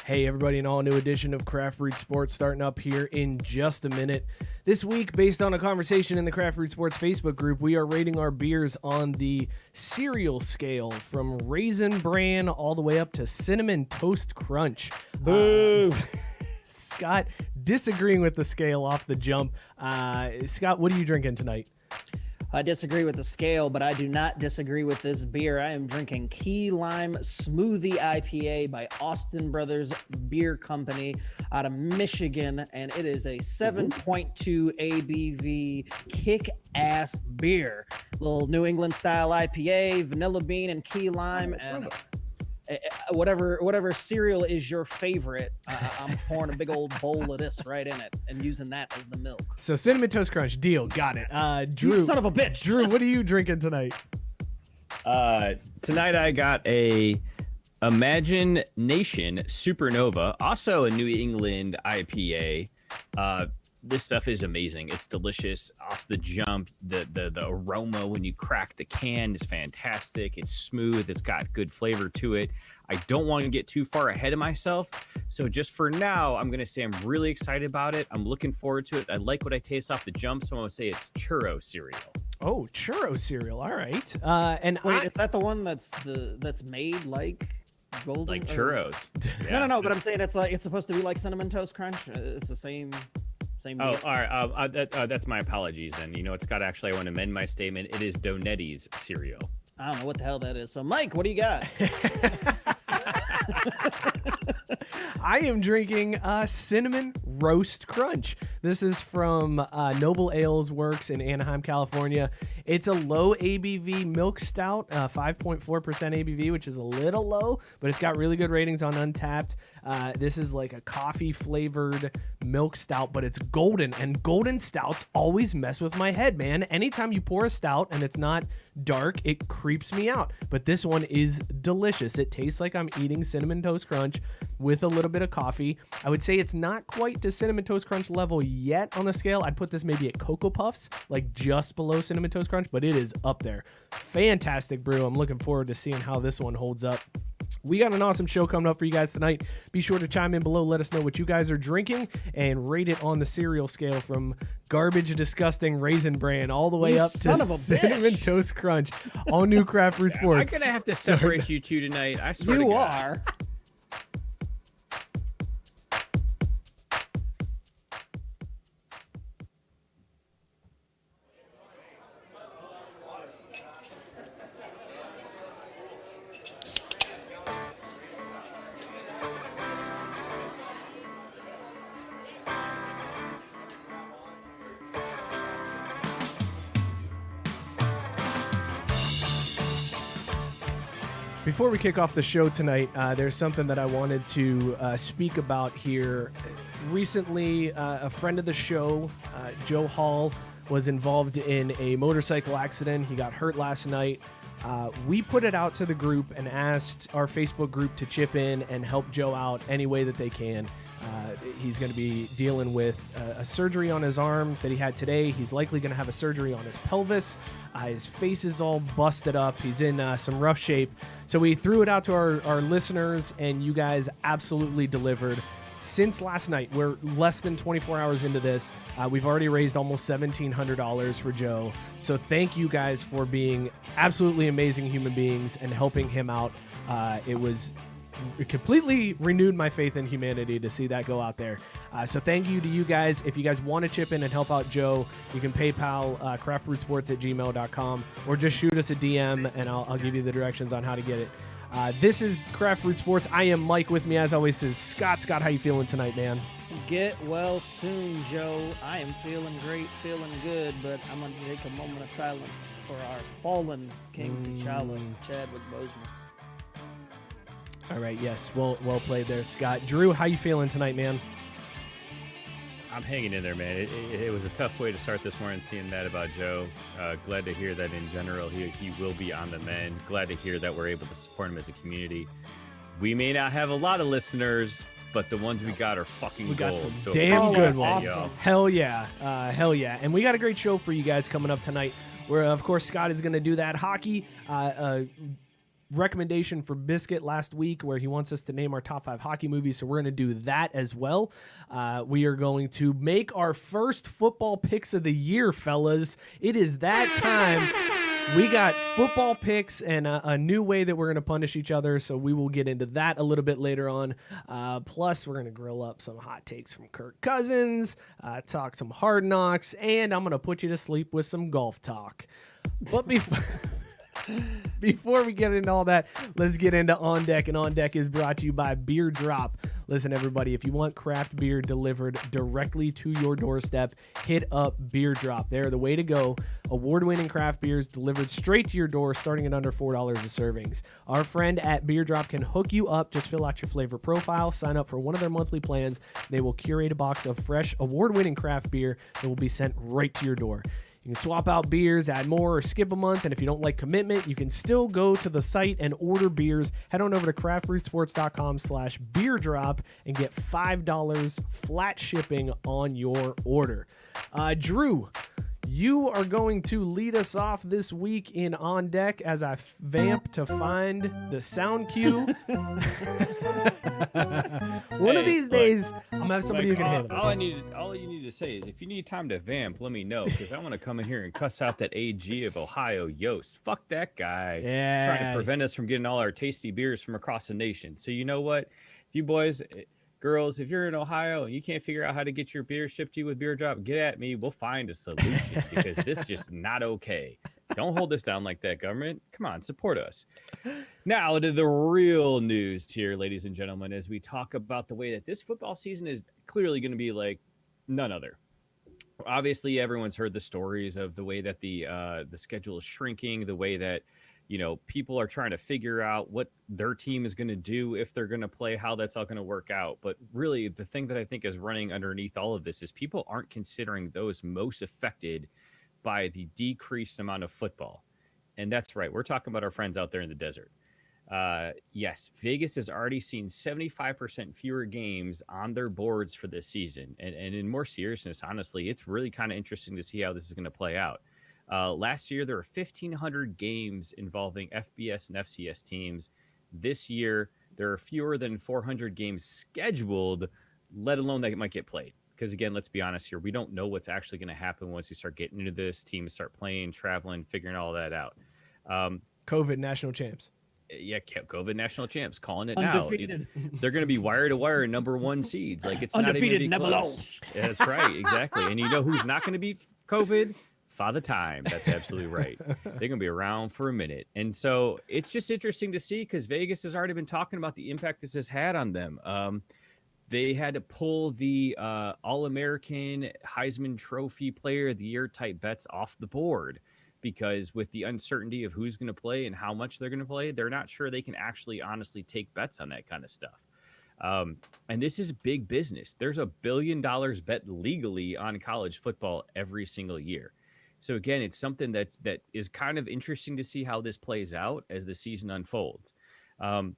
Hey everybody, an all-new edition of Craft Brewed Sports starting up here in just a minute. This week, based on a conversation in the Craft Brewed Sports Facebook group, we are rating our beers on the cereal scale from Raisin Bran all the way up to Cinnamon Toast Crunch. Boo! Scott disagreeing with the scale off the jump. Scott, what are you drinking tonight? I disagree with the scale, but I do not disagree with this beer. I am drinking Keylime Smoothie IPA by Austin Brothers Beer Company out of Michigan, and it is a 7.2 ABV kick-ass beer. Little New England style IPA, vanilla bean and key lime, and whatever cereal is your favorite, I'm pouring a big old bowl of this right in it and using that as the milk. So Cinnamon Toast Crunch, deal, got it. Drew, You son of a bitch. Drew, what are you drinking tonight? Tonight I got a Imagine Nation Supernova, also a New England IPA. This stuff is amazing. It's delicious off the jump. The aroma when you crack the can is fantastic. It's smooth. It's got good flavor to it. I don't want to get too far ahead of myself. So just for now, I'm going to say I'm really excited about it. I'm looking forward to it. I like what I taste off the jump. So I'm going to say it's churro cereal. Oh, churro cereal. All right. Wait, is that the one that's made like golden? Like churros. Yeah. No, but I'm saying it's supposed to be like Cinnamon Toast Crunch. It's the same. Oh, all right. That's my apologies then. You know, Scott, actually, I want to amend my statement. It is Donetti's cereal. I don't know what the hell that is. So, Mike, what do you got? I am drinking Cinnamon Roast Crunch. This is from Noble Ales Works in Anaheim, California. It's a low ABV milk stout, 5.4% ABV, which is a little low, but it's got really good ratings on Untapped. This is like a coffee-flavored milk stout, but it's golden, and golden stouts always mess with my head, man. Anytime you pour a stout and it's not dark, it creeps me out. But this one is delicious. It tastes like I'm eating Cinnamon Toast Crunch with a little bit of coffee. I would say it's not quite to Cinnamon Toast Crunch level yet on the scale. I'd put this maybe at Cocoa Puffs, like just below Cinnamon Toast Crunch, but it is up there. Fantastic brew. I'm looking forward to seeing how this one holds up. We got an awesome show coming up for you guys tonight. Be sure to chime in below. Let us know what you guys are drinking and rate it on the cereal scale from garbage, disgusting Raisin Bran all the way up to Cinnamon Toast Crunch. All new Craft Brewed Sports. I'm going to have to separate you two tonight. I swear to God. You are. Before we kick off the show tonight, there's something that I wanted to speak about here. Recently, a friend of the show, Joe Hall, was involved in a motorcycle accident. He got hurt last night. We put it out to the group and asked our Facebook group to chip in and help Joe out any way that they can. He's going to be dealing with a surgery on his arm that he had today. He's likely going to have a surgery on his pelvis. His face is all busted up. He's in some rough shape. So we threw it out to our listeners, and you guys absolutely delivered. Since last night, we're less than 24 hours into this. We've already raised almost $1,700 for Joe. So thank you guys for being absolutely amazing human beings and helping him out. It completely renewed my faith in humanity to see that go out there. So thank you to you guys. If you guys want to chip in and help out Joe, you can PayPal craftbrewedsports@gmail.com or just shoot us a DM and I'll give you the directions on how to get it. This is Craft Brewed Sports. I am Mike. With me, as always, is Scott. Scott, how you feeling tonight, man? Get well soon, Joe. I am feeling great, feeling good, but I'm going to take a moment of silence for our fallen King T'Challa, Chadwick Boseman. All right, yes, well played there, Scott. Drew, how you feeling tonight, man? I'm hanging in there, man. It was a tough way to start this morning seeing that about Joe. Glad to hear that in general he will be on the mend. Glad to hear that we're able to support him as a community. We may not have a lot of listeners, but the ones we got are fucking gold. We got some damn good ones. Awesome. Hell yeah. And we got a great show for you guys coming up tonight where, of course, Scott is going to do that hockey. recommendation for Biscuit last week where he wants us to name our top 5 hockey movies, so we're going to do that as well. We are going to make our first football picks of the year, fellas. It is that time. We got football picks and a new way that we're going to punish each other, so we will get into that a little bit later on. Plus, we're going to grill up some hot takes from Kirk Cousins, talk some Hard Knocks, and I'm going to put you to sleep with some golf talk. But before we get into all that, let's get into On Deck. And On Deck is brought to you by Beer Drop. Listen, everybody, if you want craft beer delivered directly to your doorstep, hit up Beer Drop. They're the way to go. Award-winning craft beers delivered straight to your door, starting at under $4 a servings. Our friend at Beer Drop can hook you up. Just fill out your flavor profile, sign up for one of their monthly plans. They will curate a box of fresh, award-winning craft beer that will be sent right to your door. You can swap out beers, add more, or skip a month, and if you don't like commitment, you can still go to the site and order beers. Head on over to craftbrewsports.com/beerdrop and get $5 flat shipping on your order. Drew, you are going to lead us off this week in On Deck as I vamp to find the sound cue. One of these days, I'm going to have somebody who can handle this. All you need to say is, if you need time to vamp, let me know, because I want to come in here and cuss out that AG of Ohio, Yost. Fuck that guy. Yeah. Trying to prevent us from getting all our tasty beers from across the nation. So you know what? If you boys... Girls, if you're in Ohio and you can't figure out how to get your beer shipped to you with Beer Drop, get at me. We'll find a solution, because this is just not okay. Don't hold us down like that, government. Come on, support us. Now to the real news here, ladies and gentlemen, as we talk about the way that this football season is clearly going to be like none other. Obviously, everyone's heard the stories of the way that the schedule is shrinking, the way that people are trying to figure out what their team is going to do, if they're going to play, how that's all going to work out. But really, the thing that I think is running underneath all of this is people aren't considering those most affected by the decreased amount of football. And that's right. We're talking about our friends out there in the desert. Yes, Vegas has already seen 75% fewer games on their boards for this season. And in more seriousness, honestly, it's really kind of interesting to see how this is going to play out. Last year, there were 1,500 games involving FBS and FCS teams. This year, there are fewer than 400 games scheduled, let alone that might get played. Because, again, let's be honest here. We don't know what's actually going to happen once you start getting into this. Teams start playing, traveling, figuring all that out. COVID national champs. Yeah, COVID national champs, calling it Undefeated. now. They're going to be wire to wire number 1 seeds. Like, it's Undefeated, not even never close. Yeah, that's right, exactly. And you know who's not going to beat COVID? Father Time. That's absolutely right. They're going to be around for a minute. And so it's just interesting to see, because Vegas has already been talking about the impact this has had on them. They had to pull the All-American Heisman Trophy Player of the Year type bets off the board, because with the uncertainty of who's going to play and how much they're going to play, they're not sure they can actually honestly take bets on that kind of stuff. And this is big business. There's $1 billion bet legally on college football every single year. So again, it's something that is kind of interesting to see how this plays out as the season unfolds. To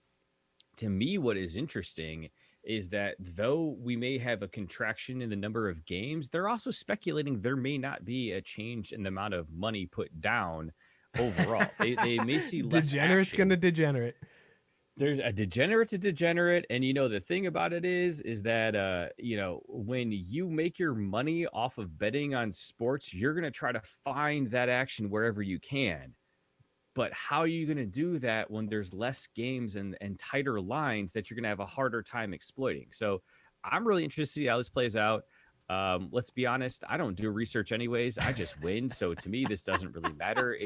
me, what is interesting is that though we may have a contraction in the number of games, they're also speculating there may not be a change in the amount of money put down overall. they may see less Degenerate's going to degenerate. There's a degenerate to degenerate. And, the thing about it is that, when you make your money off of betting on sports, you're going to try to find that action wherever you can. But how are you going to do that when there's less games and tighter lines that you're going to have a harder time exploiting? So I'm really interested to see how this plays out. Let's be honest, I don't do research anyways. I just win. So to me, this doesn't really matter.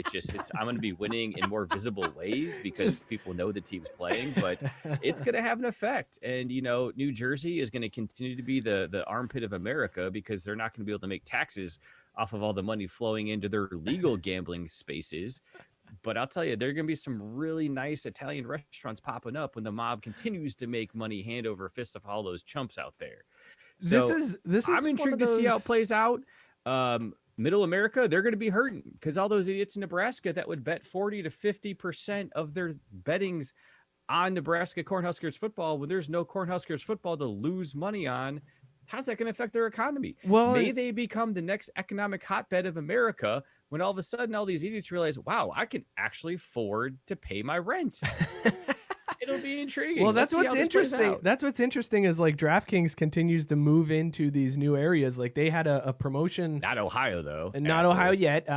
I'm going to be winning in more visible ways because people know the team's playing, but it's going to have an effect. And, New Jersey is going to continue to be the armpit of America because they're not going to be able to make taxes off of all the money flowing into their legal gambling spaces. But I'll tell you, there are going to be some really nice Italian restaurants popping up when the mob continues to make money hand over fist of all those chumps out there. So this is I'm intrigued to see how it plays out. Middle America, they're going to be hurting because all those idiots in Nebraska that would bet 40 to 50% of their bettings on Nebraska Cornhuskers football when there's no Cornhuskers football to lose money on. how's that going to affect their economy? Well, may they become the next economic hotbed of America when all of a sudden all these idiots realize, wow, I can actually afford to pay my rent. It'll be intriguing. Well, that's Let's see what's how this plays interesting. out. That's what's interesting is like DraftKings continues to move into these new areas. Like they had a promotion. Not Ohio, though. And not Ohio yet.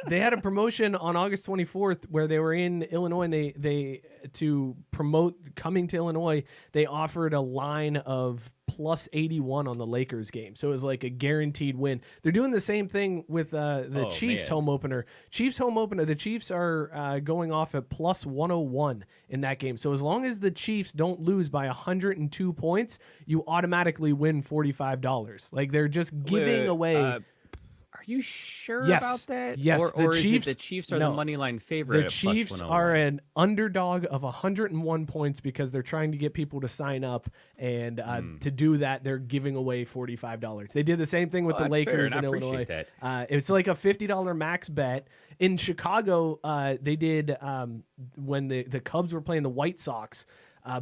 They had a promotion on August 24th where they were in Illinois, and they to promote coming to Illinois, they offered a line of plus 81 on the Lakers game. So it was like a guaranteed win. They're doing the same thing with the Chiefs home opener. Chiefs home opener, the Chiefs are going off at plus 101 in that game. So as long as the Chiefs don't lose by 102 points, you automatically win $45. Like they're just giving away. Are you sure Yes. about that? Yes. Or The is Chiefs- it the Chiefs are no. the money line favorite? The at plus Chiefs 101? are an underdog of 101 points because they're trying to get people to sign up, and to do that, they're giving away $45. They did the same thing with the Well, that's fair, Lakers and in I Illinois. appreciate It's like a $50 max bet. In Chicago, they did when the Cubs were playing the White Sox.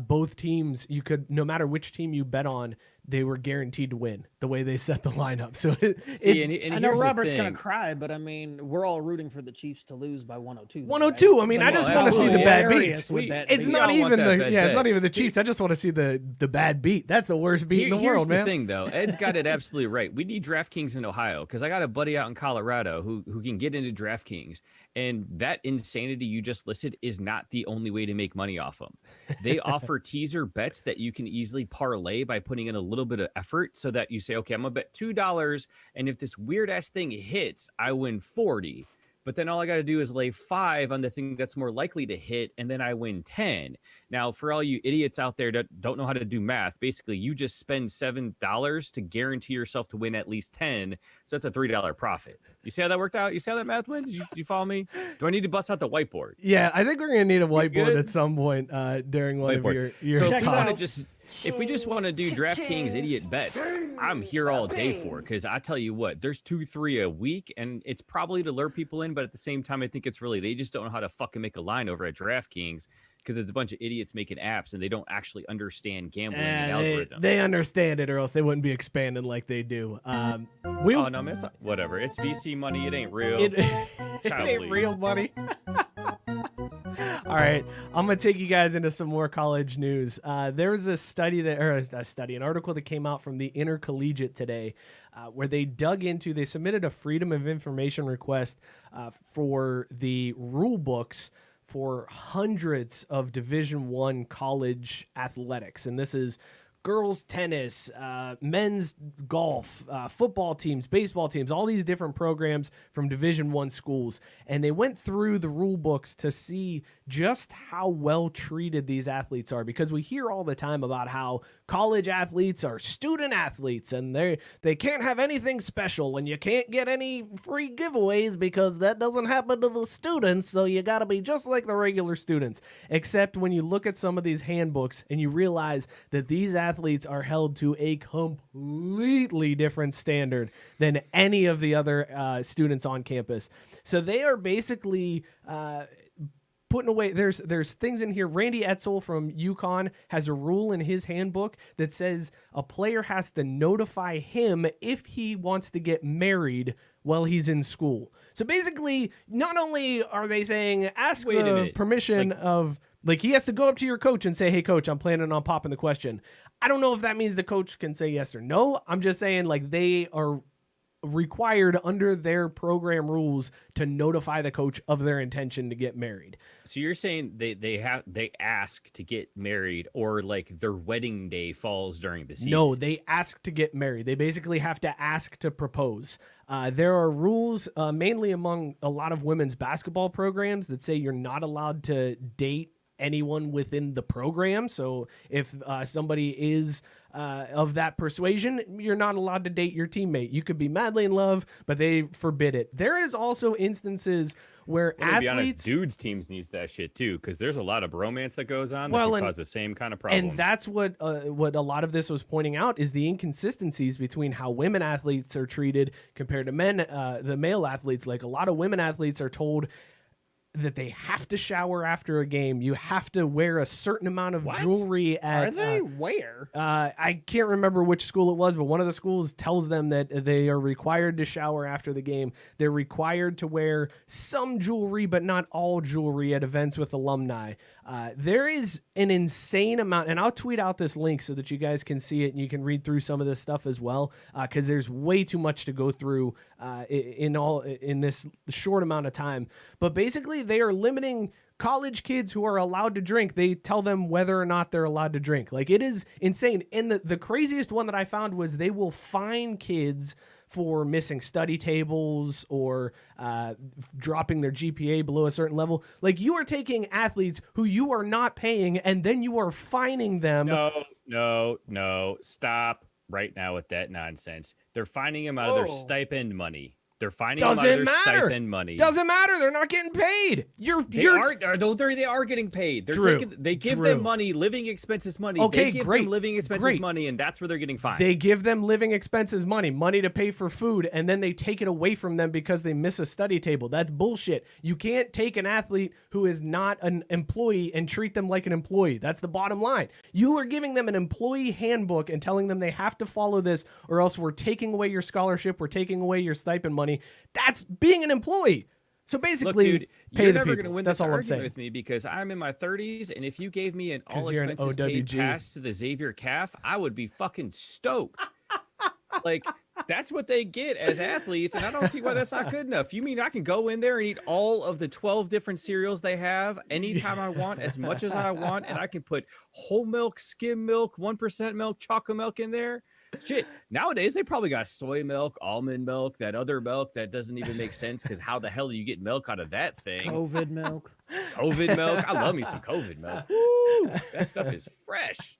Both teams, you could, no matter which team you bet on, they were guaranteed to win the way they set the lineup. So I know Robert's going to cry, but I mean, we're all rooting for the Chiefs to lose by 102. 102. Right? I mean, I Like, just well, want to see the bad hilarious beats. with that It's beat. not We all even want that the bad it's not bet. even the Chiefs. I just want to see the bad beat. That's the worst beat in the Here's world, the man. thing, though. Ed's got it absolutely right. We need DraftKings in Ohio because I got a buddy out in Colorado who can get into DraftKings, and that insanity you just listed is not the only way to make money off them. They offer teaser bets that you can easily parlay by putting in a little bit of effort, so that you say, okay, I'm gonna bet $2, and if this weird ass thing hits, I win 40. But then all I got to do is lay 5 on the thing that's more likely to hit, and then I win 10. Now, for all you idiots out there that don't know how to do math, basically you just spend $7 to guarantee yourself to win at least 10. So that's a $3 profit. You see how that worked out? You see how that math went? Did you follow me? Do I need to bust out the whiteboard? Yeah, I think we're gonna need a whiteboard good? at some point during one Whiteboard. of your So Check talks. this out. if we just want to do DraftKings idiot bets, I'm here all day for it, because I tell you what, there's 2-3 a week, and it's probably to lure people in, but at the same time, I think it's really they just don't know how to fucking make a line over at DraftKings, because it's a bunch of idiots making apps and they don't actually understand gambling and algorithms. They understand it, or else they wouldn't be expanding like they do. Oh no, man, it's not, whatever. It's VC money. It ain't real. It Child, ain't please. real money. All right, I'm gonna take you guys into some more college news. There was an article that came out from the Intercollegiate today, where they submitted a Freedom of Information request for the rule books for hundreds of Division I college athletics, and this is girls tennis, men's golf, football teams, baseball teams, all these different programs from Division I schools. And they went through the rule books to see just how well treated these athletes are, because we hear all the time about how college athletes are student athletes and they can't have anything special and you can't get any free giveaways because that doesn't happen to the students, so you got to be just like the regular students. Except when you look at some of these handbooks and you realize that these athletes are held to a completely different standard than any of the other students on campus. So they are basically putting away, there's things in here. Randy Etzel from UConn has a rule in his handbook that says a player has to notify him if he wants to get married while he's in school. So basically, not only are they saying ask Wait a the minute. permission of, like, he has to go up to your coach and say, hey coach, I'm planning on popping the question. I don't know if that means the coach can say yes or no. I'm just saying, like, they are required under their program rules to notify the coach of their intention to get married. So you're saying they ask to get married, or like their wedding day falls during the season? No, they ask to get married. They basically have to ask to propose. There are rules mainly among a lot of women's basketball programs that say you're not allowed to date anyone within the program. So if somebody is of that persuasion, you're not allowed to date your teammate. You could be madly in love, but they forbid it. There is also instances where Well, to be athletes... honest, dudes teams needs that shit too, because there's a lot of bromance that goes on that Well, can and- cause the same kind of problem. And that's what a lot of this was pointing out, is the inconsistencies between how women athletes are treated compared to men, the male athletes. Like, a lot of women athletes are told that they have to shower after a game. You have to wear a certain amount of What? jewelry at. Are they? Where? I can't remember which school it was, but one of the schools tells them that they are required to shower after the game. They're required to wear some jewelry, but not all jewelry at events with alumni. There is an insane amount, and I'll tweet out this link so that you guys can see it and you can read through some of this stuff as well, because there's way too much to go through in this short amount of time. But basically, they are limiting college kids who are allowed to drink. They tell them whether or not they're allowed to drink. Like, it is insane. And the craziest one that I found was they will fine kids for missing study tables or dropping their GPA below a certain level. Like, you are taking athletes who you are not paying, and then you are fining them. No. Stop right now with that nonsense. They're fining them out of their stipend money. They're finding them out of their stipend money. Doesn't matter. They're not getting paid. They are getting paid. They give them money, living expenses money. Okay, they give great. them living expenses money, and that's where they're getting fined. They give them living expenses money to pay for food, and then they take it away from them because they miss a study table. That's bullshit. You can't take an athlete who is not an employee and treat them like an employee. That's the bottom line. You are giving them an employee handbook and telling them they have to follow this, or else we're taking away your scholarship, we're taking away your stipend money. That's being an employee. So basically, look, dude, pay you're the never people. Gonna win That's this all I'm argument saying. with me because I'm in my 30s, and if you gave me an all you're an expenses paid OWG. pass to the Xavier Calf, I would be fucking stoked. Like, that's what they get as athletes, and I don't see why that's not good enough. You mean I can go in there and eat all of the 12 different cereals they have anytime I want, as much as I want, and I can put whole milk, skim milk, 1% milk, chocolate milk in there? Shit, nowadays they probably got soy milk, almond milk, that other milk that doesn't even make sense because how the hell do you get milk out of that thing? COVID milk. COVID milk. I love me some COVID milk. Woo, that stuff is fresh.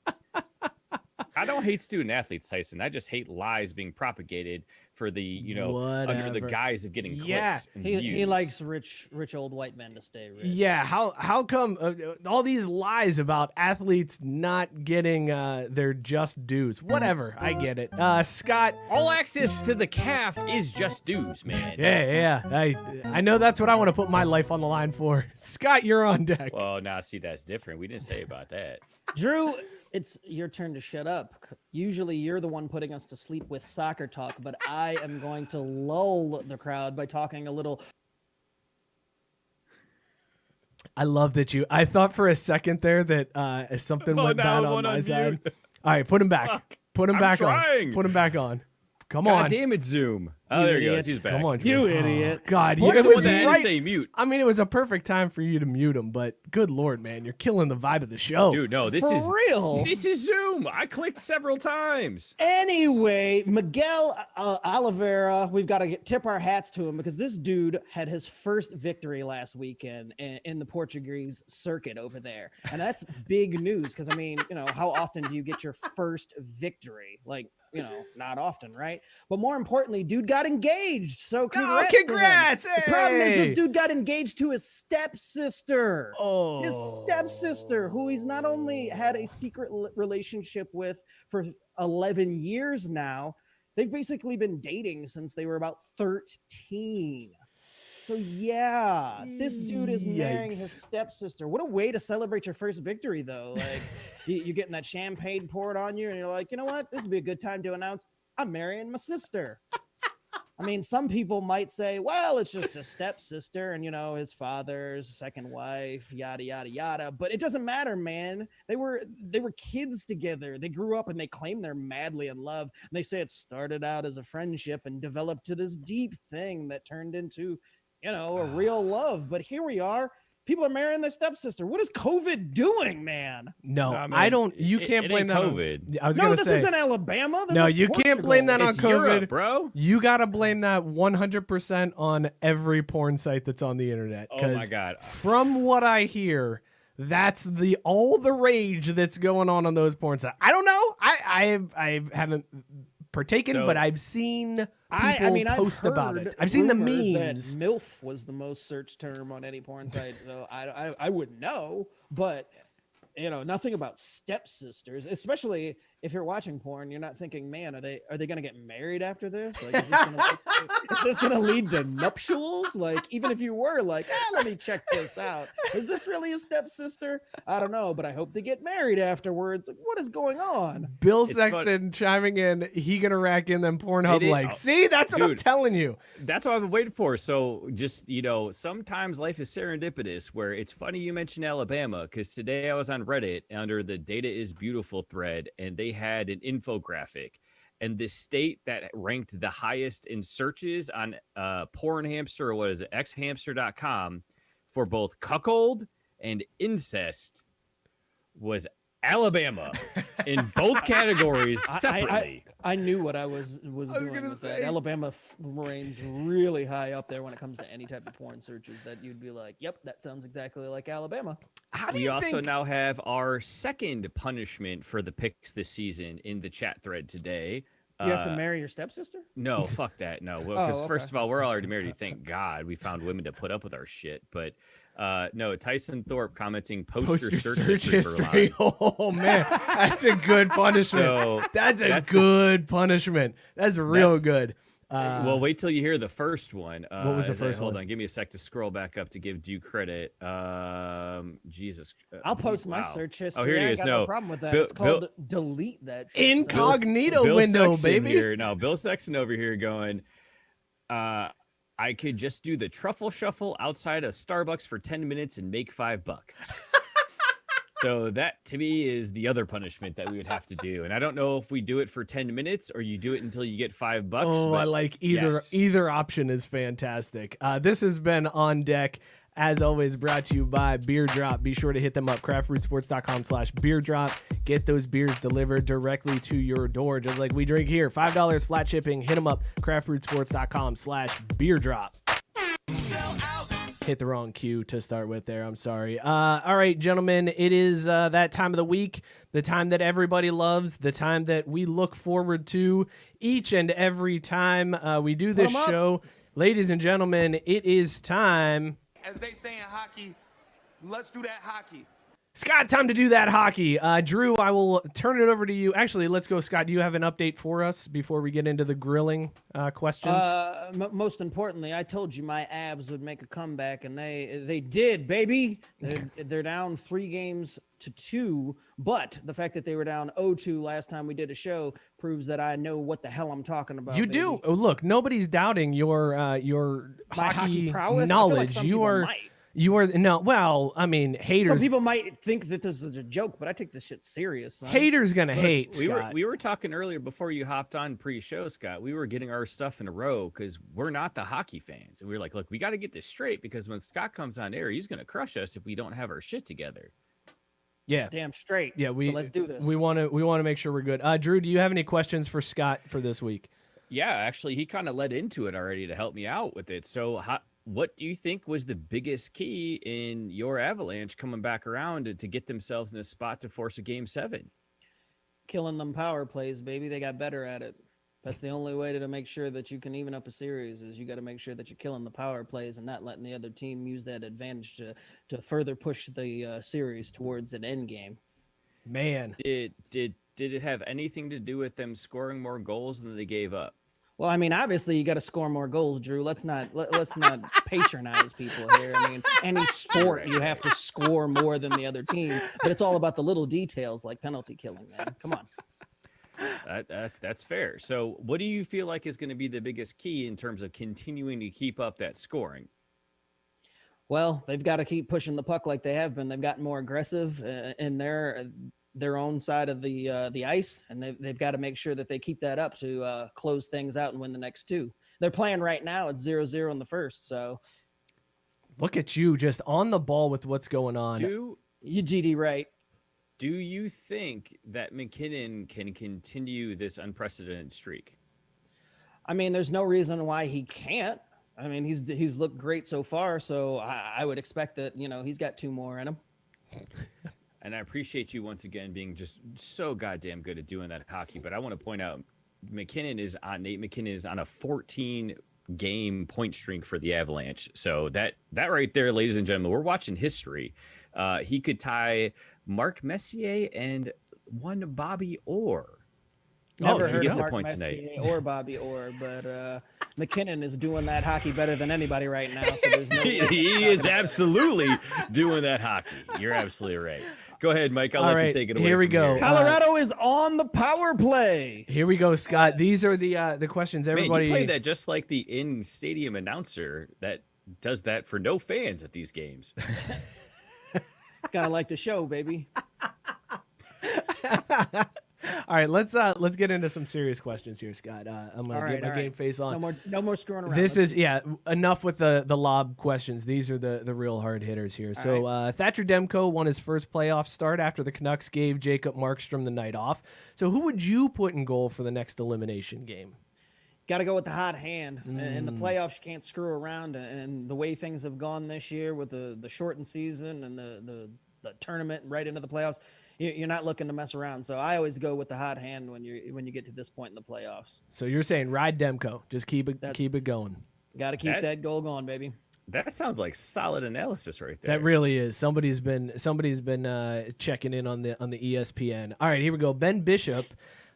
I don't hate student athletes, Tyson. I just hate lies being propagated for the, under the guise of getting clicks and views. He likes rich old white men to stay rich. Yeah, how come all these lies about athletes not getting their just dues? Whatever, I get it. Scott, all access to the calf is just dues, man. Yeah. I know that's what I want to put my life on the line for. Scott, you're on deck. Well, now see, that's different. We didn't say about that. Drew, it's your turn to shut up. Usually you're the one putting us to sleep with soccer talk, but I am going to lull the crowd by talking a little. I love that I thought for a second there that something went bad on my side. All right, put him back. Fuck. Put him I'm back trying. on. Put him back on. Come God on. damn it, Zoom. Oh, there he goes. He's back. Come on, You Drew. idiot. Oh, God, It it was I didn't right. say mute. I mean, it was a perfect time for you to mute him, but good Lord, man, you're killing the vibe of the show. Dude, no, this For is real. This is Zoom. I clicked several times. Anyway, Miguel Oliveira, we've got to tip our hats to him because this dude had his first victory last weekend in the Portuguese circuit over there. And that's big news because, I mean, how often do you get your first victory? Like, not often, right? But more importantly, dude got engaged. So congrats. Congrats! To him. The problem is this Hey! dude got engaged to his stepsister. Oh. His stepsister, who he's not only had a secret relationship with for 11 years now, they've basically been dating since they were about 13. So yeah, this dude is marrying his stepsister. What a way to celebrate your first victory, though. Like you're getting that champagne poured on you, and you're like, you know what? This would be a good time to announce I'm marrying my sister. I mean, some people might say, well, it's just a stepsister and, his father's second wife, yada, yada, yada. But it doesn't matter, man. They were kids together. They grew up and they claim they're madly in love. And they say it started out as a friendship and developed to this deep thing that turned into, a real love. But here we are. People are marrying their stepsister. What is COVID doing, man? No, Nah, man, I don't. You can't it blame ain't that COVID. I was No, gonna this say. isn't Alabama. This No, is you can't Portugal. blame that on It's COVID. Europe, bro. You gotta blame that 100% on every porn site that's on the internet. Oh my 'cause God. From what I hear, that's all the rage that's going on those porn sites. I don't know. I haven't partaken, but I've seen people post about it. I've seen the memes. That MILF was the most searched term on any porn site, so I wouldn't know, but nothing about stepsisters, especially if you're watching porn, you're not thinking, man, are they going to get married after this? Like, is this going to lead to nuptials? Like, even if you were like, let me check this out. Is this really a stepsister? I don't know, but I hope they get married afterwards. Like, what is going on? Bill Sexton chiming in. He going to rack in them Pornhub like, see, that's what I'm telling you. That's what I've been waiting for. So just, sometimes life is serendipitous where it's funny you mentioned Alabama because today I was on Reddit under the Data is Beautiful thread and they had an infographic, and the state that ranked the highest in searches on porn hamster, or what is it, xhamster.com, for both cuckold and incest was Alabama in both categories separately. I knew what I was doing with that. Alabama reigns really high up there when it comes to any type of porn searches that you'd be like, yep, that sounds exactly like Alabama. We also now have our second punishment for the picks this season in the chat thread today. You have to marry your stepsister? No, fuck that. No, because first of all, we're already married. Thank God we found women to put up with our shit. But no, Tyson Thorpe commenting post your search history. Oh man, that's a good punishment. So that's good punishment. That's real good. Well, wait till you hear the first one. What was the first one? Hold on, give me a sec to scroll back up to give due credit. Jesus. I'll post my search history. Oh, here it is. No problem with that. It's called delete that. Incognito window, baby. Here. No, Bill Sexton over here going, I could just do the truffle shuffle outside of Starbucks for 10 minutes and make $5. So that, to me, is the other punishment that we would have to do. And I don't know if we do it for 10 minutes or you do it until you get $5. Oh, I like either. Yes. Either option is fantastic. This has been On Deck. As always, brought to you by Beer Drop. Be sure to hit them up, craftbrewsports.com/beer drop. Get those beers delivered directly to your door, just like we drink here. $5 flat shipping. Hit them up, craftbrewsports.com/beer drop. Hit the wrong cue to start with there. I'm sorry. All right, gentlemen, it is that time of the week, the time that everybody loves, the time that we look forward to each and every time we do this show. Ladies and gentlemen, it is time. As they say in hockey, let's do that hockey. Scott, time to do that hockey. Drew, I will turn it over to you. Actually, let's go, Scott. Do you have an update for us before we get into the grilling questions? Most importantly, I told you my abs would make a comeback, and they did, baby. They're down 3-2, but the fact that they were down 0-2 last time we did a show proves that I know what the hell I'm talking about. You baby. Do. Oh, look, nobody's doubting your hockey prowess. Knowledge. Like You are no. Well, I mean, haters. Some people might think that this is a joke, but I take this shit serious. Son. Haters gonna hate. Scott. We were talking earlier before you hopped on pre-show, Scott. We were getting our stuff in a row because we're not the hockey fans, and we were like, look, we got to get this straight because when Scott comes on air, he's gonna crush us if we don't have our shit together. Yeah, it's damn straight. Yeah, so let's do this. We want to make sure we're good. Drew, do you have any questions for Scott for this week? Yeah, actually, he kind of led into it already to help me out with it. So, what do you think was the biggest key in your Avalanche coming back around to get themselves in a spot to force a Game 7? Killing them power plays, baby. They got better at it. That's the only way to make sure that you can even up a series is you got to make sure that you're killing the power plays and not letting the other team use that advantage to further push the series towards an end game. Man, did it have anything to do with them scoring more goals than they gave up? Well, I mean, obviously you got to score more goals, Drew. Let's not patronize people here. I mean, any sport you have to score more than the other team, but it's all about the little details like penalty killing, man. Come on. That's fair. So what do you feel like is going to be the biggest key in terms of continuing to keep up that scoring? Well, they've got to keep pushing the puck like they have been. They've gotten more aggressive in their own side of the ice, and they've got to make sure that they keep that up to close things out and win the next two. They're playing right now at 0-0 in the first. So look at you just on the ball with what's going on. You GD right. Do you think that McKinnon can continue this unprecedented streak? I mean, there's no reason why he can't. I mean, he's looked great so far, so I would expect that, he's got 2 more in him. And I appreciate you once again being just so goddamn good at doing that hockey. But I want to point out Nate McKinnon is on a 14-game point streak for the Avalanche. So that right there, ladies and gentlemen, we're watching history. He could tie Marc Messier and one Bobby Orr. Never he heard gets of a Mark point tonight. Messier or Bobby Orr, but McKinnon is doing that hockey better than anybody right now. So there's no He is absolutely doing that hockey. You're absolutely right. Go ahead, Mike. I'll let you take it away. Here we go. Colorado is on the power play. Here we go, Scott. These are the questions everybody. Man, you play that just like the in-stadium announcer that does that for no fans at these games. It's kind of like the show, baby. All right, let's get into some serious questions here, Scott. I'm gonna get my game face on. No more screwing around. This is enough with the lob questions. These are the real hard hitters here. So Thatcher Demko won his first playoff start after the Canucks gave Jacob Markstrom the night off. So who would you put in goal for the next elimination game? Got to go with the hot hand. In the playoffs, you can't screw around. And the way things have gone this year with the shortened season and the tournament right into the playoffs, you're not looking to mess around. So I always go with the hot hand when you get to this point in the playoffs. So you're saying ride Demko, just keep it going. Got to keep that goal going, baby. That sounds like solid analysis right there. That really is. Somebody's been checking in on the ESPN. All right, here we go. Ben Bishop,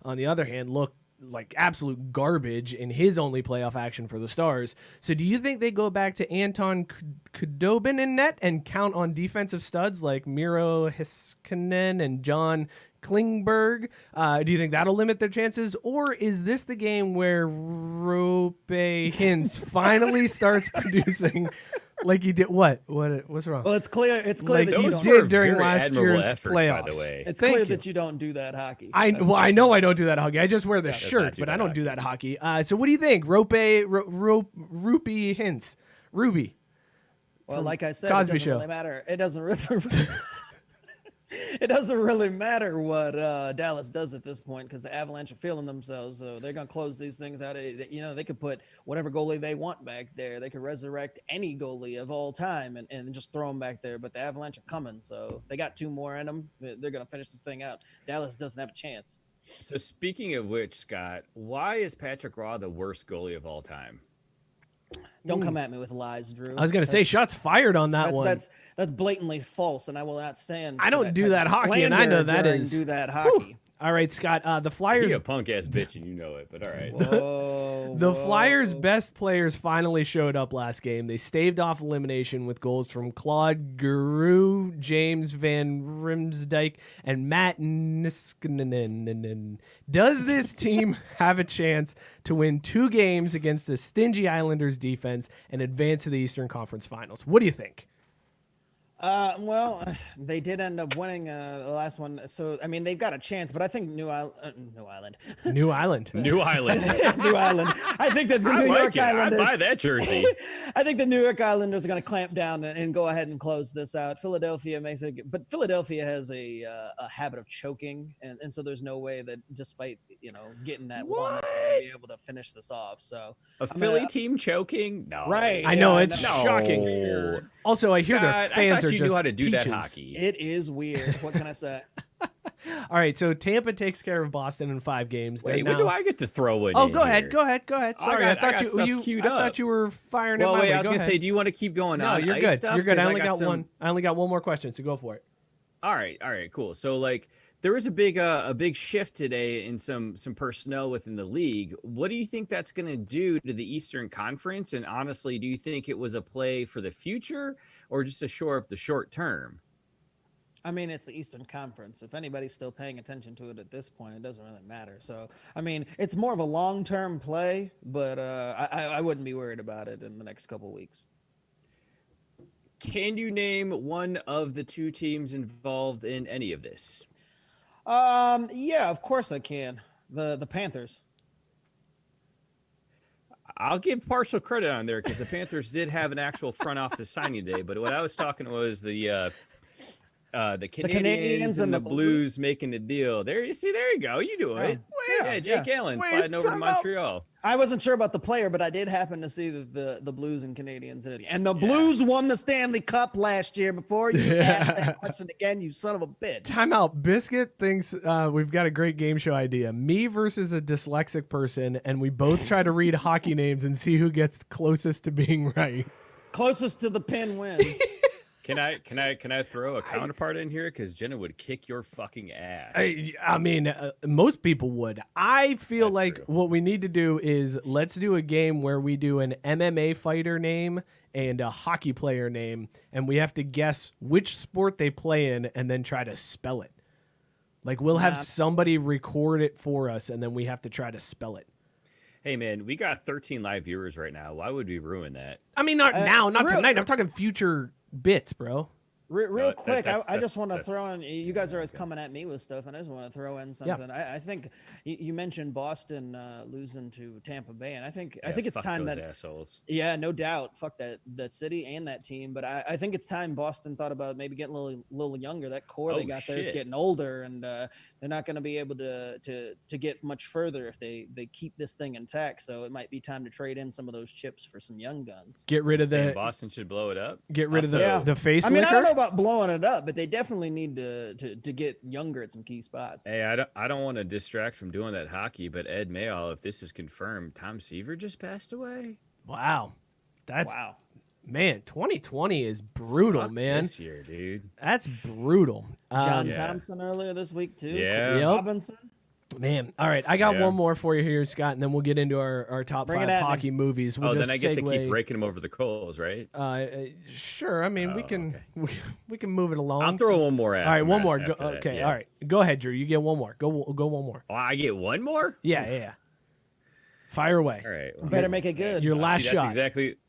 on the other hand, looked like absolute garbage in his only playoff action for the Stars. So do you think they go back to Anton Khudobin in net and count on defensive studs like Miro Heiskanen and John Klingberg? Do you think that'll limit their chances? Or is this the game where Roope Hintz finally starts producing like he did? What's wrong? Well, it's clear like that he you did during last year's efforts, playoffs. by the way. It's clear that you don't do that hockey. I know I don't do that hockey. I just wear the shirt, but I don't do that hockey. So what do you think, Roope Hintz? Ruby. Well, like I said, Cosby it doesn't Show. really matter. It doesn't really. It doesn't really matter what Dallas does at this point because the Avalanche are feeling themselves. So they're going to close these things out. They could put whatever goalie they want back there. They could resurrect any goalie of all time and just throw them back there. But the Avalanche are coming. So they got two more in them. They're going to finish this thing out. Dallas doesn't have a chance. So speaking of which, Scott, why is Patrick Roy the worst goalie of all time? Don't come at me with lies, Drew. I was going to say shots fired on that one. That's blatantly false, and I will not stand. I don't do that hockey, and I know that is. Do that hockey. All right, Scott. The Flyers. You're a punk ass bitch, and you know it. But all right. The Flyers' best players finally showed up last game. They staved off elimination with goals from Claude Giroux, James Van Riemsdyk, and Matt Niskanen. Does this team have a chance to win 2 games against the stingy Islanders defense and advance to the Eastern Conference Finals? What do you think? Well, they did end up winning the last one, so I mean they've got a chance. But I think New Island. New Island. New Island. I think that the New York Islanders. I buy that jersey. I think the New York Islanders are going to clamp down and go ahead and close this out. Philadelphia but Philadelphia has a habit of choking, and so there's no way that despite getting that one, they'll be able to finish this off. So Philly team choking? No, right? I know it's shocking. Also, I hear their fans are you just knew how to do peaches. that hockey. It is weird. What can I say? All right, so Tampa takes care of Boston in 5 games. Wait, when do I get to throw in? Oh, go ahead. Sorry, I thought you were firing at my way. I was gonna say, do you want to keep going? No, you're good. You're good. I only got one. I only got one more question, so go for it. All right, cool. So there was a big shift today in some personnel within the league. What do you think that's going to do to the Eastern Conference? And honestly, do you think it was a play for the future or just to shore up the short term? I mean, it's the Eastern Conference. If anybody's still paying attention to it at this point, it doesn't really matter. So, I mean, it's more of a long-term play, but I wouldn't be worried about it in the next couple of weeks. Can you name one of the 2 teams involved in any of this? Yeah, of course I can. The Panthers. I'll give partial credit on there because the Panthers did have an actual front office signing today, but what I was talking was the Canadians and the Blues making the deal. There you go. You do it. Jake Allen sliding over to Montreal. I wasn't sure about the player, but I did happen to see the Blues and Canadians. And the Blues won the Stanley Cup last year before you asked that question again, you son of a bitch. Timeout. Biscuit thinks we've got a great game show idea. Me versus a dyslexic person, and we both try to read hockey names and see who gets closest to being right. Closest to the pin wins. Can I throw a counterpart in here? Because Jenna would kick your fucking ass. I mean, most people would. I feel That's like true. what we need to do is let's do a game where we do an MMA fighter name and a hockey player name, and we have to guess which sport they play in and then try to spell it. Like, we'll have somebody record it for us, and then we have to try to spell it. Hey, man, we got 13 live viewers right now. Why would we ruin that? I mean, not tonight. I'm talking future bits, bro. Real No, quick, I just that's- want to that's- throw in. You guys are always coming at me with stuff, and I just want to throw in something. I think you mentioned Boston losing to Tampa Bay, and I think it's fuck time those that assholes. yeah, no doubt, fuck that city and that team. But I think it's time Boston thought about maybe getting a little younger. That core they got there is shit. getting older, and they're not going to be able to get much further if they keep this thing intact. So it might be time to trade in some of those chips for some young guns. Get rid of Saying Boston should blow it up. Get rid of Also- the face I mean, I licker. don't know about blowing it up, but they definitely need to get younger at some key spots. Hey, I don't want to distract from doing that hockey, but Ed Mayall, if this is confirmed, Tom Seaver just passed away. Wow. That's Wow. man, 2020 is brutal, Fuck man. this year, dude. That's brutal. John Yeah. Thompson earlier this week too. Yeah. Yep. Robinson. Man, all right, I got Yeah. one more for you here, Scott, and then we'll get into our top Bring it 5 at me. hockey movies. We'll Oh, just then I get to keep segue- breaking them over the coals, right? Sure. I mean, we Oh, can okay. we can move it along. I'll throw one more at. All right, one more. Go, okay, all right. Go ahead, Drew. You get one more. Go one more. Oh, I get one more. Yeah. Fire away. All right. well, Better make it good. Your last See, shot.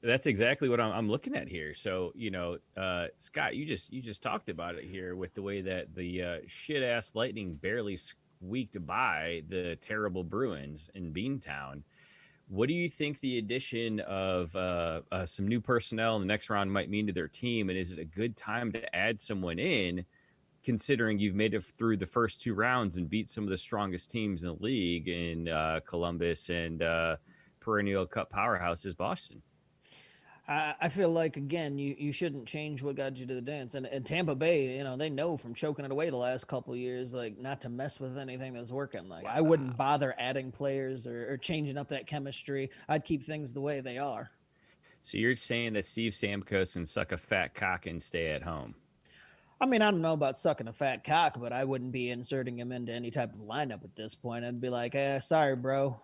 That's exactly what I'm looking at here. So, Scott, you just talked about it here with the way that the shit ass Lightning barely squeaked by the terrible Bruins in Beantown. What do you think the addition of some new personnel in the next round might mean to their team? And is it a good time to add someone in, considering you've made it through the first 2 rounds and beat some of the strongest teams in the league in Columbus and perennial cup powerhouses Boston? I feel like, again, you shouldn't change what got you to the dance. And Tampa Bay, they know from choking it away the last couple of years, like, not to mess with anything that's working. Like, I wouldn't bother adding players or changing up that chemistry. I'd keep things the way they are. So you're saying that Steve Stamkos can suck a fat cock and stay at home? I mean, I don't know about sucking a fat cock, but I wouldn't be inserting him into any type of lineup at this point. I'd be like, sorry, bro.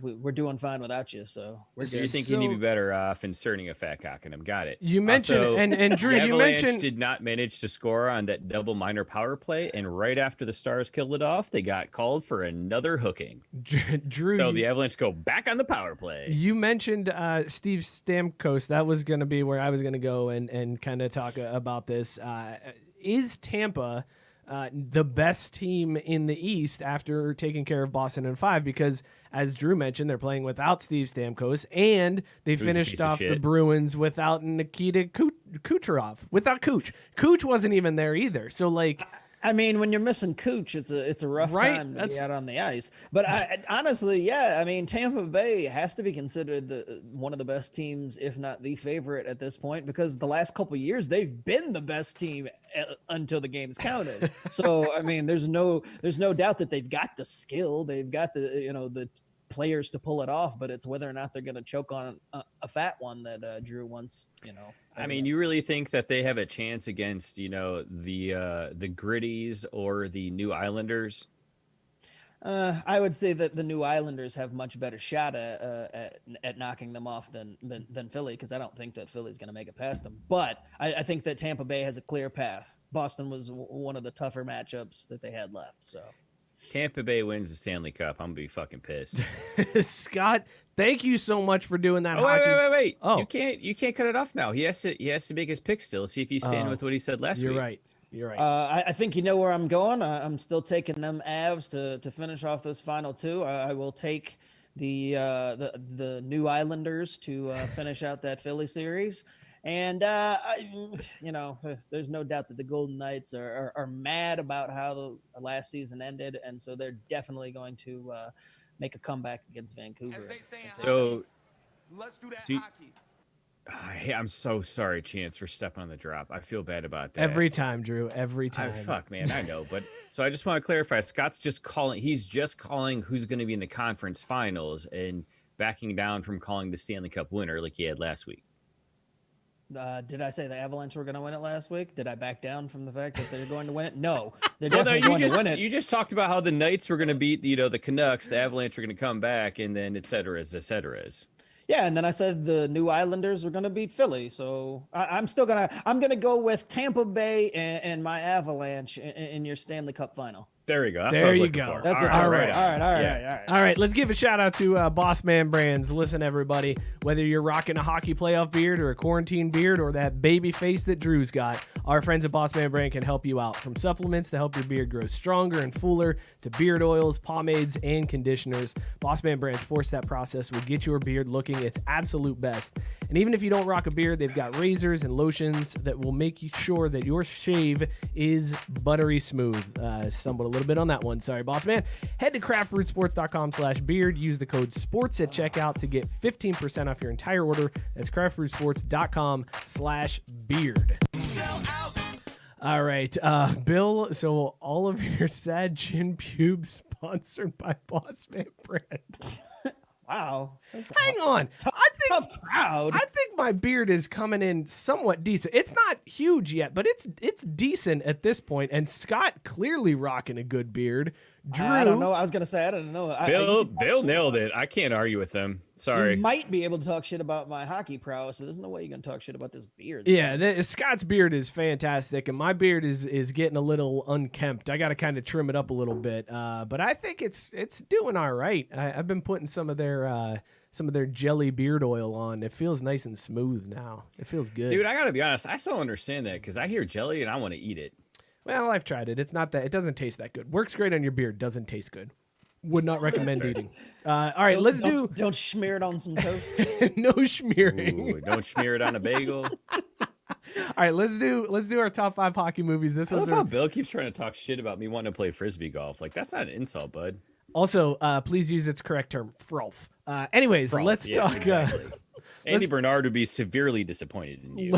We're doing fine without you, so we're So you good. think you need to be better off inserting a fat cock in him? Got it. You mentioned Also, and Drew, the you Avalanche mentioned did not manage to score on that double minor power play, and right after the Stars killed it off, they got called for another hooking. Drew. So the Avalanche go back on the power play. You mentioned Steve Stamkos. That was going to be where I was going to go and kind of talk about this. Is Tampa the best team in the East after taking care of Boston in 5? Because, as Drew mentioned, they're playing without Steve Stamkos, and they Who's a finished piece of off the shit. Bruins without Nikita Kucherov. Without Kuch. Kuch wasn't even there either. So, like... I mean, when you're missing Cooch, it's a rough Right, time to that's- be out on the ice. But honestly, yeah, I mean, Tampa Bay has to be considered one of the best teams, if not the favorite at this point, because the last couple of years they've been the best team until the game's counted. So I mean, there's no doubt that they've got the skill, they've got the players to pull it off, but it's whether or not they're going to choke on a fat one that Drew once, I mean, you really think that they have a chance against, the Gritties or the New Islanders? I would say that the New Islanders have much better shot at knocking them off than Philly, because I don't think that Philly's going to make it past them. But I think that Tampa Bay has a clear path. Boston was one of the tougher matchups that they had left. So Tampa Bay wins the Stanley Cup. I'm gonna be fucking pissed. Scott, thank you so much for doing that. Oh, hockey. wait! Oh. You can't cut it off now. He has to make his pick still. See if you stand with what he said last You're week. You're right. I think you know where I'm going. I'm still taking them Avs to finish off this final 2. I will take the New Islanders to finish out that Philly series. And there's no doubt that the Golden Knights are mad about how the last season ended, and so they're definitely going to make a comeback against Vancouver. As they say in So, hockey, let's do that see- hockey. Hey, I'm so sorry, Chance, for stepping on the drop. I feel bad about that. Every time, Drew. Every time. Fuck, man, I know. But so I just want to clarify. Scott's just calling. He's just calling who's going to be in the conference finals and backing down from calling the Stanley Cup winner like he had last week. Did I say the Avalanche were going to win it last week? Did I back down from the fact that they're going to win it? No, they're Well, definitely going to win it. You just talked about how the Knights were going to beat, the Canucks, the Avalanche were going to come back, and then et ceteras. Yeah, and then I said the new Islanders were going to beat Philly. So I'm gonna go with Tampa Bay and my Avalanche in your Stanley Cup final. There you go. That's there what I was you looking go. for. That's all all right. right. All right, let's give a shout out to Boss Man Brands. Listen, everybody, whether you're rocking a hockey playoff beard or a quarantine beard or that baby face that Drew's got, our friends at Boss Man Brand can help you out. From supplements to help your beard grow stronger and fuller to beard oils, pomades, and conditioners, Boss Man Brands Force That Process will get your beard looking its absolute best. And even if you don't rock a beard, they've got razors and lotions that will make you sure that your shave is buttery smooth. Stumbled a little bit on that one. Sorry, boss man. Head to craftbrewsports.com/beard. Use the code SPORTS at checkout to get 15% off your entire order. That's craftbrewsports.com/beard. All right, Bill, so all of your sad chin pubes sponsored by Boss Man Brand. Wow. Hang on. Tough crowd. I think my beard is coming in somewhat decent. It's not huge yet, but it's decent at this point. And Scott clearly rocking a good beard. Drew, I don't know. I was gonna say I don't know. Bill nailed it. I can't argue with him. Sorry. You might be able to talk shit about my hockey prowess, but there's no way you're gonna talk shit about this beard. Yeah, Scott's beard is fantastic, and my beard is getting a little unkempt. I got to kind of trim it up a little bit, but I think it's doing all right. I've been putting some of their jelly beard oil on. It feels nice and smooth now. It feels good. Dude, I got to be honest. I still don't understand that because I hear jelly and I want to eat it. Well, I've tried it. It's not that. It doesn't taste that good. Works great on your beard. Doesn't taste good. Would not recommend eating. All right, Don't smear it on some toast. No smearing. Ooh, don't smear it on a bagel. All right, let's do our top 5 hockey movies. This I was love how Bill keeps trying to talk shit about me wanting to play frisbee golf. Like that's not an insult, bud. also please use its correct term, frolf. Anyways, let's talk. Exactly. Andy Bernard would be severely disappointed in you.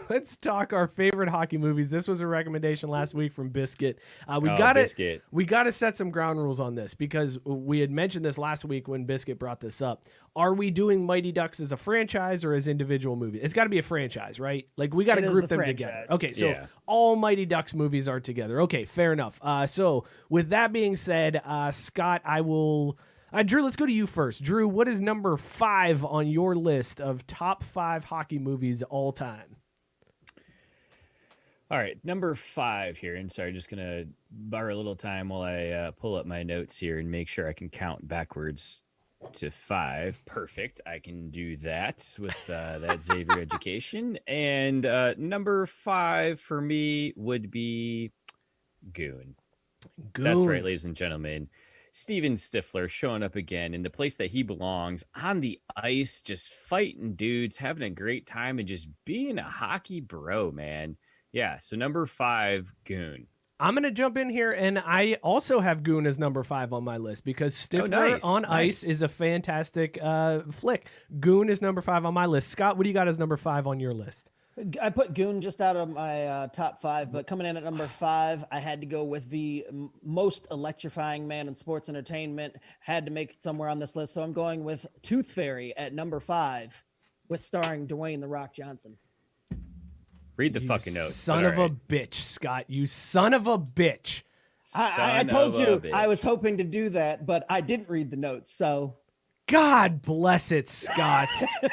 Let's talk our favorite hockey movies. This was a recommendation last week from Biscuit. We gotta set some ground rules on this because we had mentioned this last week when Biscuit brought this up. Are we doing Mighty Ducks as a franchise or as individual movies? It's got to be a franchise, right? Like we got to group them together. Okay, so all Mighty Ducks movies are together. Okay, fair enough. So with that being said, Scott, I will. Drew, let's go to you first. Drew, what is number 5 on your list of top 5 hockey movies all time? All right, number 5 here. And sorry, just going to borrow a little time while I pull up my notes here and make sure I can count backwards to 5. Perfect. I can do that with that Xavier education. And number 5 for me would be Goon. That's right, ladies and gentlemen. Steven Stifler showing up again in the place that he belongs, on the ice, just fighting dudes, having a great time, and just being a hockey bro, man. Yeah, so number 5, Goon. I'm going to jump in here, and I also have Goon as number 5 on my list because Stifler on Ice is a fantastic flick. Goon is number 5 on my list. Scott, what do you got as number 5 on your list? I put Goon just out of my top 5, but coming in at number 5, I had to go with the most electrifying man in sports entertainment. Had to make it somewhere on this list, so I'm going with Tooth Fairy at number 5, with starring Dwayne "The Rock" Johnson. Read the fucking notes. Son of a bitch, Scott. You son of a bitch. I told you I was hoping to do that, but I didn't read the notes, so. God bless it, Scott. All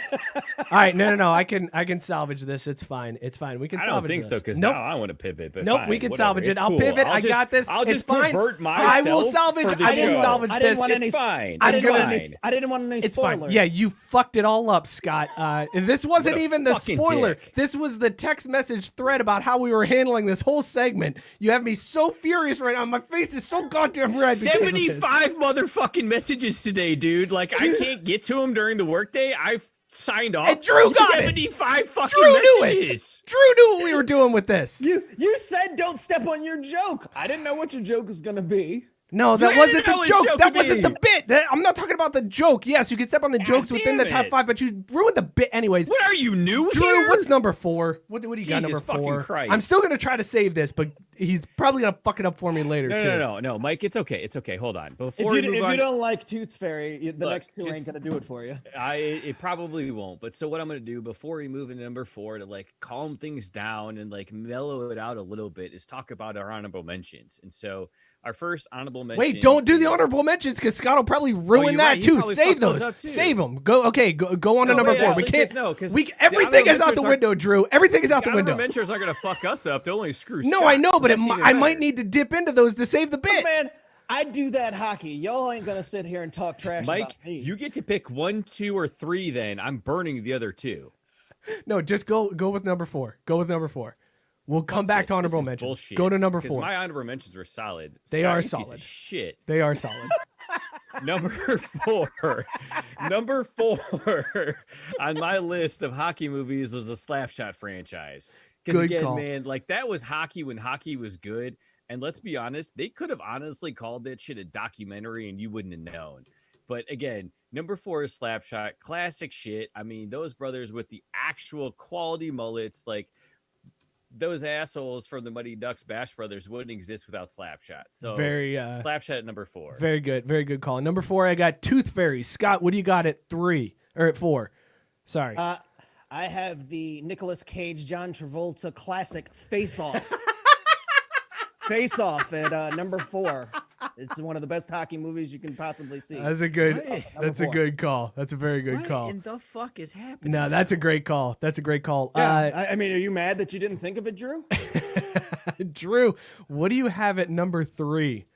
right, no. I can salvage this. It's fine. We can salvage this. I don't think so because now I want to pivot. But nope, fine, we can whatever. salvage it. It's I'll cool. pivot. I got this. I'll just it's fine. pervert myself. I will salvage. I will salvage this. It's fine. I didn't want any spoilers. It's fine. Yeah, you fucked it all up, Scott. This wasn't even the spoiler. Dick. This was the text message thread about how we were handling this whole segment. You have me so furious right now. My face is so goddamn red. 75 motherfucking messages today, dude. Like I can't get to them during the workday. I've signed off. And Drew got 75 fucking Drew messages. Drew knew what we were doing with this. You said don't step on your joke. I didn't know what your joke was gonna be. No, that You wasn't edited the all his joke. joke That to wasn't me. the bit. I'm not talking about the joke. Yes, you can step on the jokes within the damn top it. 5, but you ruined the bit anyways. What are you, new Drew, here? what's number 4? What do you got Jesus number 4? fucking Christ. I'm still going to try to save this, but he's probably going to fuck it up for me later, too. No, Mike, it's okay. It's okay. Hold on. If Before you, we move if on, you don't like Tooth Fairy, the Look, next two ain't just- gonna do it for you. it probably won't. But so what I'm gonna do before we move into number 4 to like calm things down and like mellow it out a little bit is talk about our honorable mentions. And so our first honorable mention. Wait, don't do the is- honorable mentions because Scott will probably ruin you're that right. He too. probably Save fucked those those. up, too. Save them. Go on to No, number wait, 4. actually, We can't. no, 'cause We the everything is honorable out the mentions window, Drew. Everything is out the honorable window. mentions aren't gonna fuck us up. They'll only screw. No, Scott, I know, so but that's even I might better. need to dip into those to save the bit. Man, I do that hockey. Y'all ain't gonna sit here and talk trash Mike, about me. you get to pick 1, 2, or 3. Then I'm burning the other 2. No, just go with number 4. Go with number 4. We'll come back to honorable mentions. Bullshit. Go to number 'Cause 4. My honorable mentions were solid. They Scott, are you piece solid. of shit. They are solid. Number 4. Number 4 on my list of hockey movies was the Slapshot franchise. Because Good again, call. man, like that was hockey when hockey was good. And let's be honest, they could have honestly called that shit a documentary and you wouldn't have known. But again, number 4 is Slapshot, classic shit. I mean, those brothers with the actual quality mullets, like those assholes from the Mighty Ducks Bash Brothers wouldn't exist without Slapshot. So Very Slapshot at number 4. very good. Very good call. Number 4, I got Tooth Fairy. Scott, what do you got at 3 or at 4? Sorry. I have the Nicolas Cage, John Travolta classic Face Off. Face Off at number 4. It's one of the best hockey movies you can possibly see. That's a good. Right. That's a Number 4. good call. That's a very good What call. in the fuck is happening? No, that's a great call. That's a great call. Yeah, I mean, are you mad that you didn't think of it, Drew? Drew, what do you have at number 3?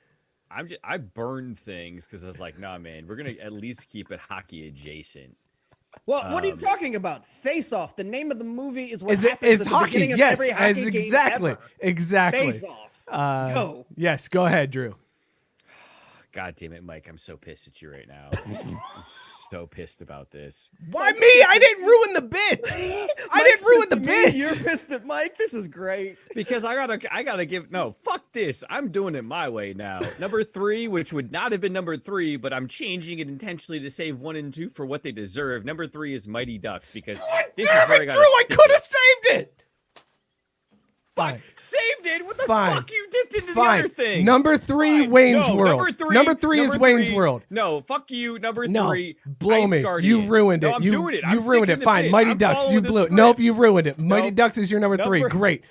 I burned things because I was like, nah, man, we're gonna at least keep it hockey adjacent. Well, what are you talking about? Face Off. The name of the movie is what Is it? happens It's at the hockey. beginning of Yes, every as hockey game exactly, ever. exactly. Face Off. Go. Yes, go ahead, Drew. God damn it, Mike, I'm so pissed at you right now. I'm so pissed about this. Why me? I didn't ruin the bit. I didn't ruin the bit. You're pissed at Mike. This is great. Because I gotta give no, fuck this. I'm doing it my way now. Number 3, which would not have been number 3, but I'm changing it intentionally to save 1 and 2 for what they deserve. Number 3 is Mighty Ducks because this is Damn where I it, gotta Drew! I stick could have it. saved it. Fine. Saved it. What the Fine. fuck? You dipped into the Fine. other thing. Number 3, Fine. Wayne's No, World. Number 3 is Wayne's World. No, fuck you. Number No, 3. blow Ice me. Guardians. You ruined it. No, I'm you doing it. You I'm ruined sticking it. the Fine. bit. Mighty I'm Ducks. You following the blew it. script. Nope, you ruined it. Mighty Nope. Ducks is your number 3. Number- Great.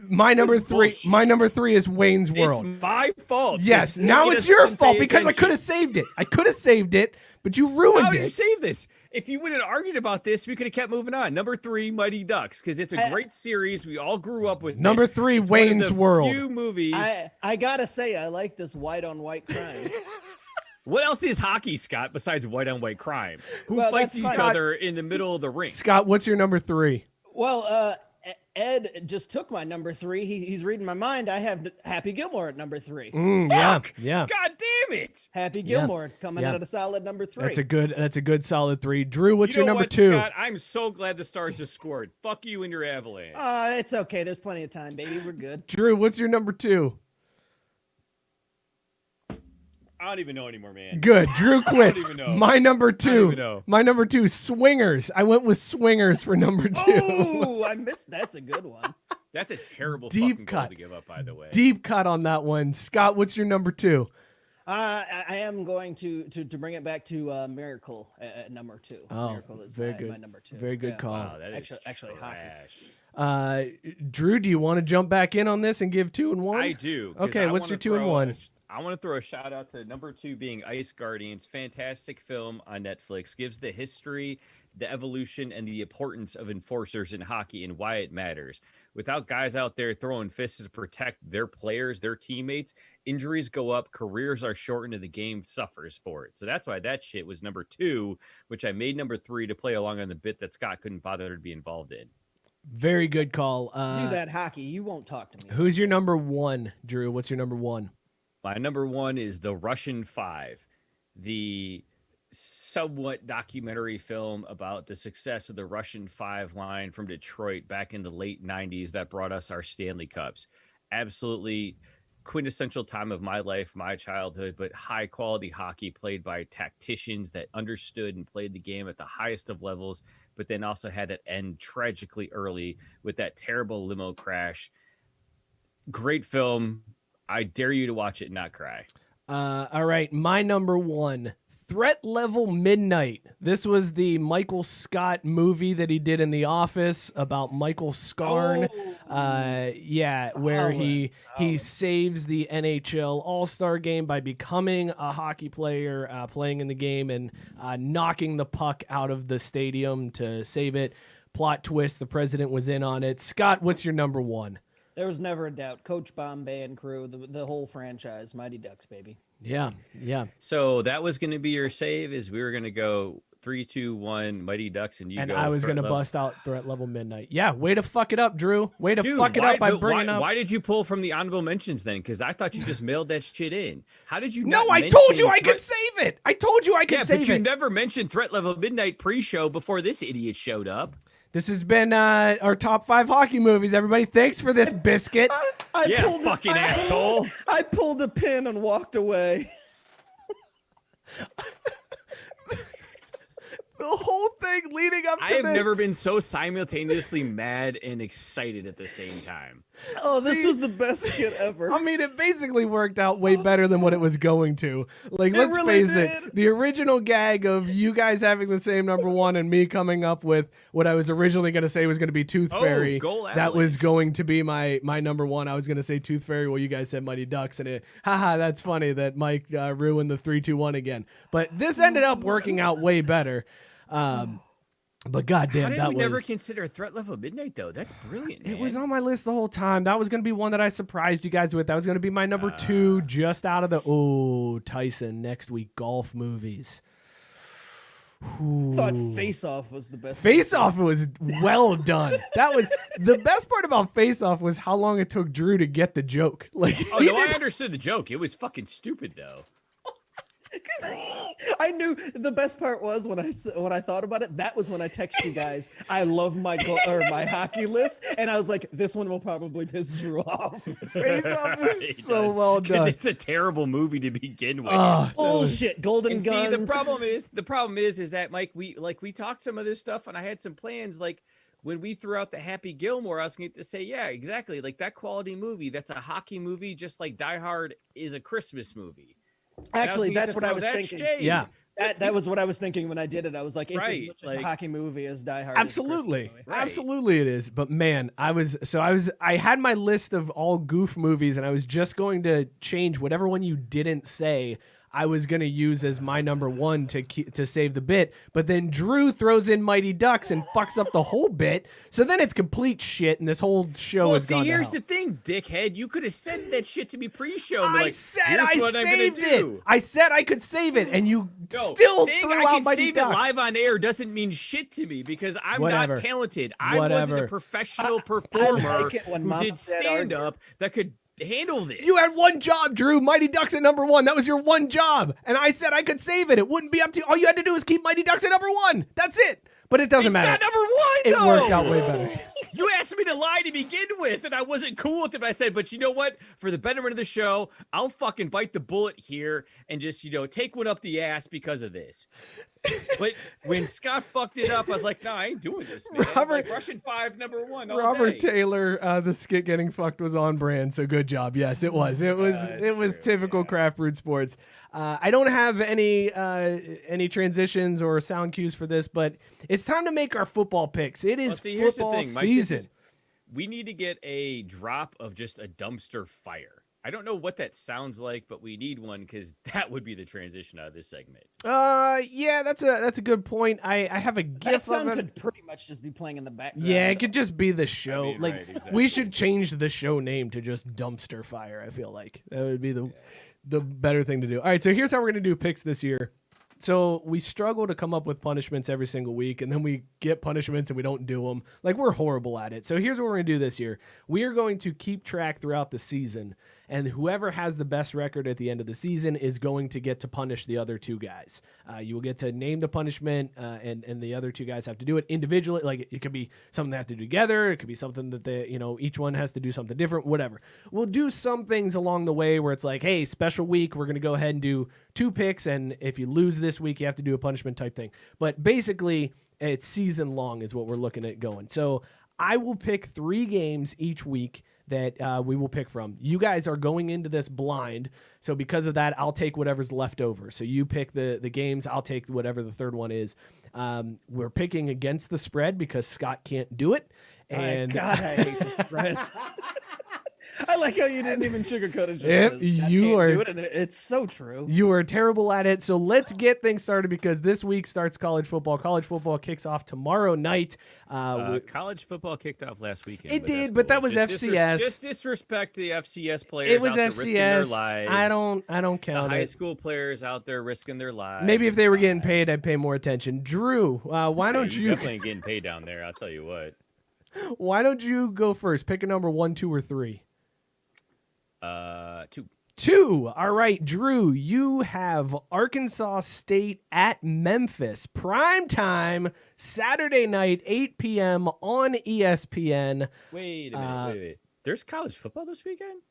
My number This is 3. bullshit. My number 3 is Wayne's World. It's my fault. Yes. This Now idiot it's your doesn't fault pay because I attention. could have saved it. I could have saved it, but you How ruined did you it. save this? If you would have argued about this, we could have kept moving on. Number 3, Mighty Ducks, because it's a great series. We all grew up with it. Number 3, It's one of Wayne's the World. Few movies. I gotta say, I like this white on white crime. What else is hockey, Scott, besides white on white crime? Who Well, fights that's each fine. other in the middle of the ring? Scott, what's your number 3? Well, Ed just took my number 3. He's reading my mind. I have Happy Gilmore at number 3. Yeah. Fuck! Yeah. God damn it! Happy Gilmore coming Yeah. in at a solid number 3. That's a good solid 3. Drew, what's You your know number what, 2? Scott? I'm so glad the Stars just scored. Fuck you and your Avalanche. It's okay. There's plenty of time, baby. We're good. Drew, what's your number 2? I don't even know anymore, man. Good. Drew quits. even know. My number don't even 2. know. My number 2, Swingers. I went with Swingers for number 2. Oh, I missed. That's a good one. That's a terrible Deep fucking goal cut. to give up, by the way. Deep cut on that one. Scott, what's your number 2? I am going to bring it back to Miracle at number 2. Oh, Miracle is very my, good. my number 2. Very good call. Wow, that is Actually, hockey. trash. Drew, do you want to jump back in on this and give 2 and 1? I do. 'cause Okay, I what's wanna your 2 and throw 1? I want to throw a shout out to number 2 being Ice Guardians. Fantastic film on Netflix. Gives the history, the evolution, and the importance of enforcers in hockey and why it matters. Without guys out there throwing fists to protect their players, their teammates, injuries go up, careers are shortened, and the game suffers for it. So that's why that shit was number 2, which I made number 3 to play along on the bit that Scott couldn't bother to be involved in. Very good call. Do that hockey. You won't talk to me. Who's your number 1, Drew? What's your number 1? My number 1 is The Russian Five, the somewhat documentary film about the success of the Russian Five line from Detroit back in the late 90s that brought us our Stanley Cups. Absolutely quintessential time of my life, my childhood, but high quality hockey played by tacticians that understood and played the game at the highest of levels, but then also had it end tragically early with that terrible limo crash. Great film. I dare you to watch it and not cry. All right, my number one, Threat Level Midnight. This was the Michael Scott movie that he did in The Office about Michael Scarn. Where he saves the NHL All-Star game by becoming a hockey player, playing in the game and knocking the puck out of the stadium to save it. Plot twist, the president was in on it. Scott, what's your number one? There was never a doubt. Coach Bombay and crew, the whole franchise, Mighty Ducks, baby. Yeah. So that was going to be your save. Is we were going to go 3, 2, 1, Mighty Ducks, and I was going to bust out Threat Level Midnight. Yeah, way to fuck it up, Drew. Way to fuck it up by bringing up. Why did you pull from the honorable mentions then? Because I thought you just mailed that shit in. How did you? No, I told you I could save it. I told you I could save it. But you never mentioned Threat Level Midnight pre-show before this idiot showed up. This has been our top 5 hockey movies, everybody. Thanks for this biscuit. Asshole. I pulled a pin and walked away. The whole thing leading up to I have this. never been so simultaneously mad and excited at the same time. Oh, this was the best skit ever. I mean, it basically worked out way better than what it was going to. Like, let's face it, the original gag of you guys having the same number one and me coming up with what I was originally going to say was going to be Tooth Fairy. That was going to be my number one. I was going to say Tooth Fairy while you guys said Mighty Ducks. And that's funny that Mike ruined the 3-2-1 again. But this ended up working out way better. But goddamn, How did we never consider Threat Level Midnight though? That's brilliant. Man. It was on my list the whole time. That was going to be one that I surprised you guys with. That was going to be my number 2, just out of the Tyson next week golf movies. I thought Face Off was the best. Face Off was well done. That was the best part about Face Off was how long it took Drew to get the joke. Like, I understood the joke. It was fucking stupid though. I knew the best part was when I thought about it. That was when I texted you guys. I love my hockey list, and I was like, "This one will probably piss Drew off." Face Off was so well done. It's a terrible movie to begin with. Bullshit. Golden Guns. See, the problem is that Mike, we talked some of this stuff, and I had some plans. Like when we threw out the Happy Gilmore, I was going to say, yeah, exactly, like that quality movie. That's a hockey movie, just like Die Hard is a Christmas movie. Actually, that's what I was thinking. Shade. Yeah. That was what I was thinking when I did it. I was like, it's as much a hockey movie as Die Hard. Absolutely. Absolutely it is. But man, I had my list of all goof movies and I was just going to change whatever one you didn't say I was going to use as my number one to save the bit. But then Drew throws in Mighty Ducks and fucks up the whole bit. So then it's complete shit and this whole show is gone to hell. Here's the thing, dickhead. You could have said that shit to me pre-show. I said I saved it. I said I could save it and you still threw out Mighty Ducks. Saying I can save it live on air doesn't mean shit to me because I'm not talented. I wasn't a professional performer who did stand-up that could handle this. You had one job, Drew. Mighty Ducks at number one. That was your one job. And I said I could save it. It wouldn't be up to you. All you had to do is keep Mighty Ducks at number one. That's it. But it doesn't matter. It's not number one, though. It worked out way better. You asked me to lie to begin with, and I wasn't cool with it. But I said, but you know what? For the betterment of the show, I'll fucking bite the bullet here and just, take one up the ass because of this. But when Scott fucked it up, I was like, no, I ain't doing this, man. Like Russian 5, number 1 all Robert day. Taylor, the skit getting fucked was on brand, so good job. Yes, it was. It was typical Craft Brewed Sports. I don't have any transitions or sound cues for this, but it's time to make our football picks. It is football season. We need to get a drop of just a dumpster fire. I don't know what that sounds like, but we need one because that would be the transition out of this segment. Yeah, that's a good point. I have a GIF that sound of it. Could pretty much just be playing in the background. Yeah, it could just be the show. Exactly. We should change the show name to just Dumpster Fire. I feel like that would be the better thing to do. All right, so here's how we're gonna do picks this year. So we struggle to come up with punishments every single week, and then we get punishments and we don't do them. Like, we're horrible at it. So here's what we're going to do this year. We are going to keep track throughout the season, and whoever has the best record at the end of the season is going to get to punish the other two guys. You will get to name the punishment, and the other two guys have to do it individually. Like, it could be something they have to do together. It could be something that each one has to do something different, whatever. We'll do some things along the way where it's like, hey, special week, we're going to go ahead and do 2 picks, and if you lose this week, you have to do a punishment type thing. But basically, it's season long is what we're looking at going. So I will pick 3 games each week that we will pick from. You guys are going into this blind, so because of that, I'll take whatever's left over. So you pick the games, I'll take whatever the third one is. We're picking against the spread because Scott can't do it. And God, I hate the spread. I like how you didn't even sugarcoat it. It's so true. You are terrible at it. So let's get things started because this week starts college football. College football kicks off tomorrow night. College football kicked off last weekend. It did, but that was FCS. Just disrespect the FCS players. It was out there FCS. risking their lives. I don't count the high it. school players out there risking their lives. Maybe if they were getting paid, I'd pay more attention. Drew, why don't you? Definitely ain't getting paid down there. I'll tell you what. Why don't you go first? Pick a number 1, 2, or 3. 2. 2. All right, Drew, you have Arkansas State at Memphis. Prime time, Saturday night, 8 p.m. on ESPN. Wait a minute. Wait. There's college football this weekend?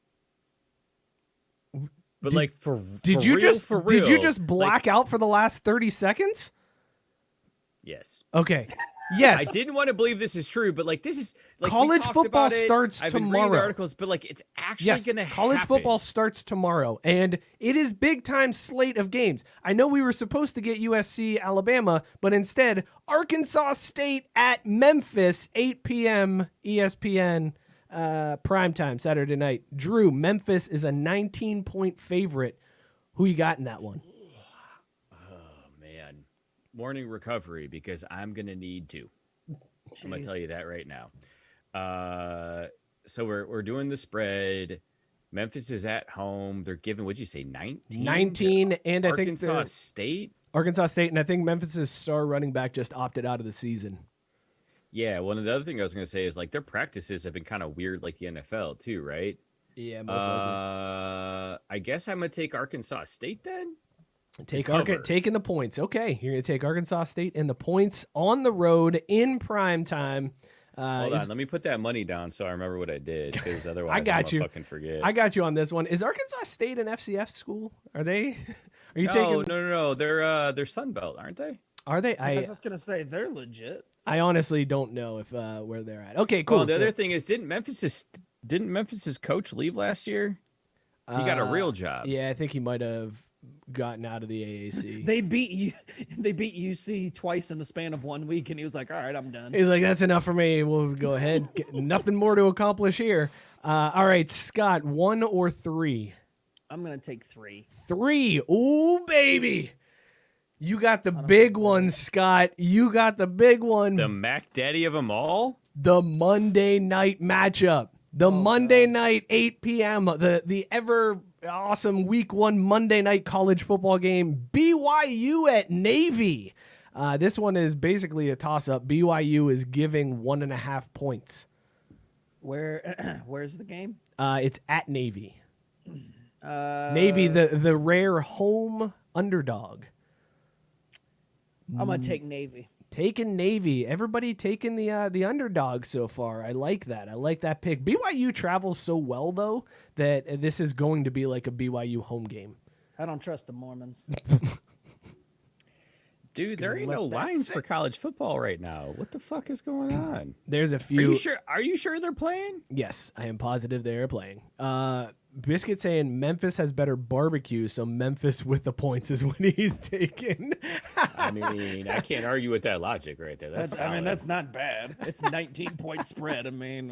But did you just black out for the last 30 seconds? Yes. Okay. Yes. I didn't want to believe this is true, but this is college football starts I've tomorrow. Been reading the articles, but it's actually going to happen. College football starts tomorrow, and it is big time slate of games. I know we were supposed to get USC Alabama, but instead Arkansas State at Memphis, 8 p.m. ESPN primetime Saturday night. Drew, Memphis is a 19-point favorite. Who you got in that one? Morning recovery because I'm going to need to. I'm going to tell you that right now. So we're doing the spread. Memphis is at home. They're giving, what'd you say, 19? 19, and I think Arkansas State? Arkansas State, and I think Memphis' star running back just opted out of the season. Yeah, well, the other thing I was going to say is their practices have been kind of weird like the NFL too, right? Yeah, most likely. I guess I'm going to take Arkansas State then. Taking the points. Okay, you're going to take Arkansas State and the points on the road in prime time. Hold on, let me put that money down so I remember what I did, because otherwise I got I'm you. Fucking forget. I got you on this one. Is Arkansas State an FCF school? Are they? Are you taking? No. They're Sun Belt, aren't they? Are they? I was just gonna say they're legit. I honestly don't know if where they're at. Okay, cool. Well, the other thing is, didn't Memphis's coach leave last year? He got a real job. Yeah, I think he might have gotten out of the AAC. They beat UC twice in the span of 1 week, and he was like, "All right, I'm done." He's like, "That's enough for me. We'll go ahead. Nothing more to accomplish here." All right, Scott, 1 or 3? I'm gonna take 3. 3. Ooh, baby. You got the big one, Scott. You got the big one. The Mac Daddy of them all. The Monday night matchup. The Monday night 8 p.m. The ever awesome week 1 Monday night college football game. BYU at Navy. This one is basically a toss-up. BYU is giving 1.5 points. Where's the game? It's at Navy. Navy, the rare home underdog. I'm gonna take Navy. Taking Navy. Everybody taking the underdog so far. I like that. I like that pick. BYU travels so well, though, that this is going to be like a BYU home game. I don't trust the Mormons. Dude, there ain't no lines for college football right now. What the fuck is going on? There's a few. Are you sure they're playing? Yes, I am positive they are playing. Biscuit saying Memphis has better barbecue, so Memphis with the points is what he's taking. I mean, I can't argue with that logic right there. That's not bad. It's 19-point spread. I mean,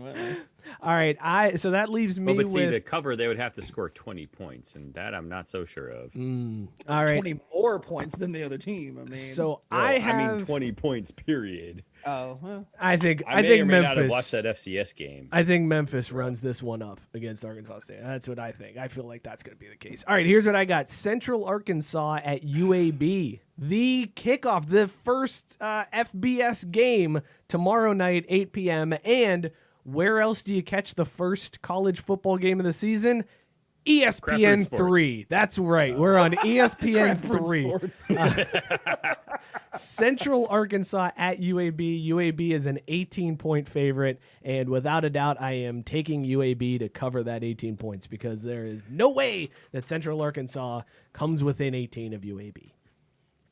all right. So that leaves me with the cover. They would have to score 20 points, and that I'm not so sure of. All right, 20 more points than the other team. I mean, so I mean 20 points. Period. Oh, well. I think may Memphis not have watched that FCS game. I think Memphis runs this one up against Arkansas State. That's what I think. I feel like that's going to be the case. All right, here's what I got. Central Arkansas at UAB. The kickoff, the first FBS game tomorrow night, 8 p.m. And where else do you catch the first college football game of the season? ESPN 3. That's right. We're on ESPN 3. Central Arkansas at UAB. UAB is an 18-point favorite, and without a doubt, I am taking UAB to cover that 18 points because there is no way that Central Arkansas comes within 18 of UAB.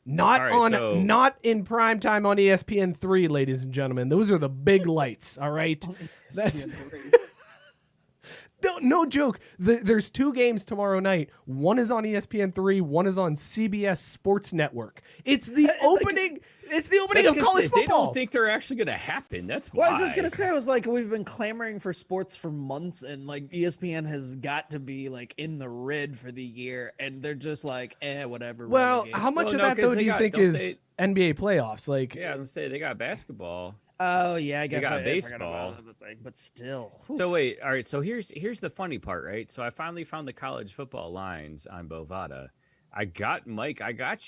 Not in prime time on ESPN 3, ladies and gentlemen. Those are the big lights, all right? That's no joke. There's 2 games tomorrow night. One is on ESPN 3. One is on CBS Sports Network. It's the opening. It's the opening of college football. They don't think they're actually going to happen. That's why. Well, I was just gonna say, it was like we've been clamoring for sports for months, and like ESPN has got to be like in the red for the year, and they're just like, whatever. Well, how much of that though do you think is NBA playoffs? Like, yeah, I was gonna say they got basketball. Oh yeah, I guess they got I baseball. But still. So wait, all right. So here's the funny part, right? So I finally found the college football lines on Bovada. I got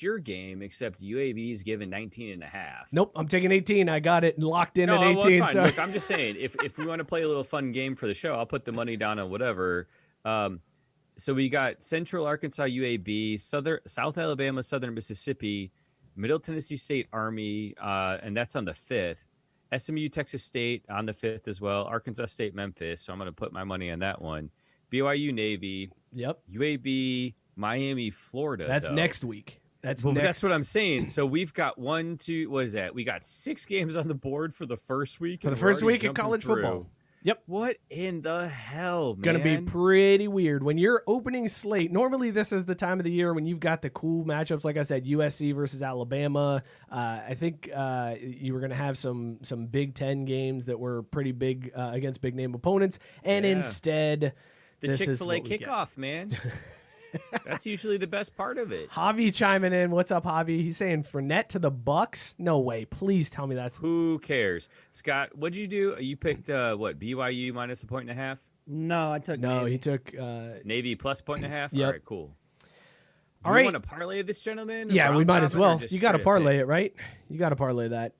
your game, except UAB's given 19.5. Nope, I'm taking 18. I got it locked in at 18. Well, it's fine. So Look, I'm just saying, if we want to play a little fun game for the show, I'll put the money down on whatever. So we got Central Arkansas, UAB, South Alabama, Southern Mississippi, Middle Tennessee State Army, and that's on the 5th. SMU, Texas State on the 5th as well. Arkansas State, Memphis. So I'm going to put my money on that one. BYU, Navy. Yep. UAB, Miami, Florida. That's next week. That's what I'm saying. So we've got what is that? We got 6 games on the board for the first week. For the first week of college football. Yep. What in the hell, man? Gonna be pretty weird. When you're opening slate, normally this is the time of the year when you've got the cool matchups. Like I said, USC versus Alabama. I think you were gonna have some Big Ten games that were pretty big against big name opponents, and instead, the Chick-fil-A kickoff, man. That's usually the best part of it. Javi chiming in. What's up, Javi? He's saying Fournette to the Bucks. No way. Please tell me that's. Who cares, Scott? What'd you do? You picked BYU minus 1.5. No, I took. No, Navy. he took Navy plus 1.5. Yep. All right, cool. Do you want to parlay this, gentleman? Yeah, we might as well. You got to parlay it, right? You got to parlay that.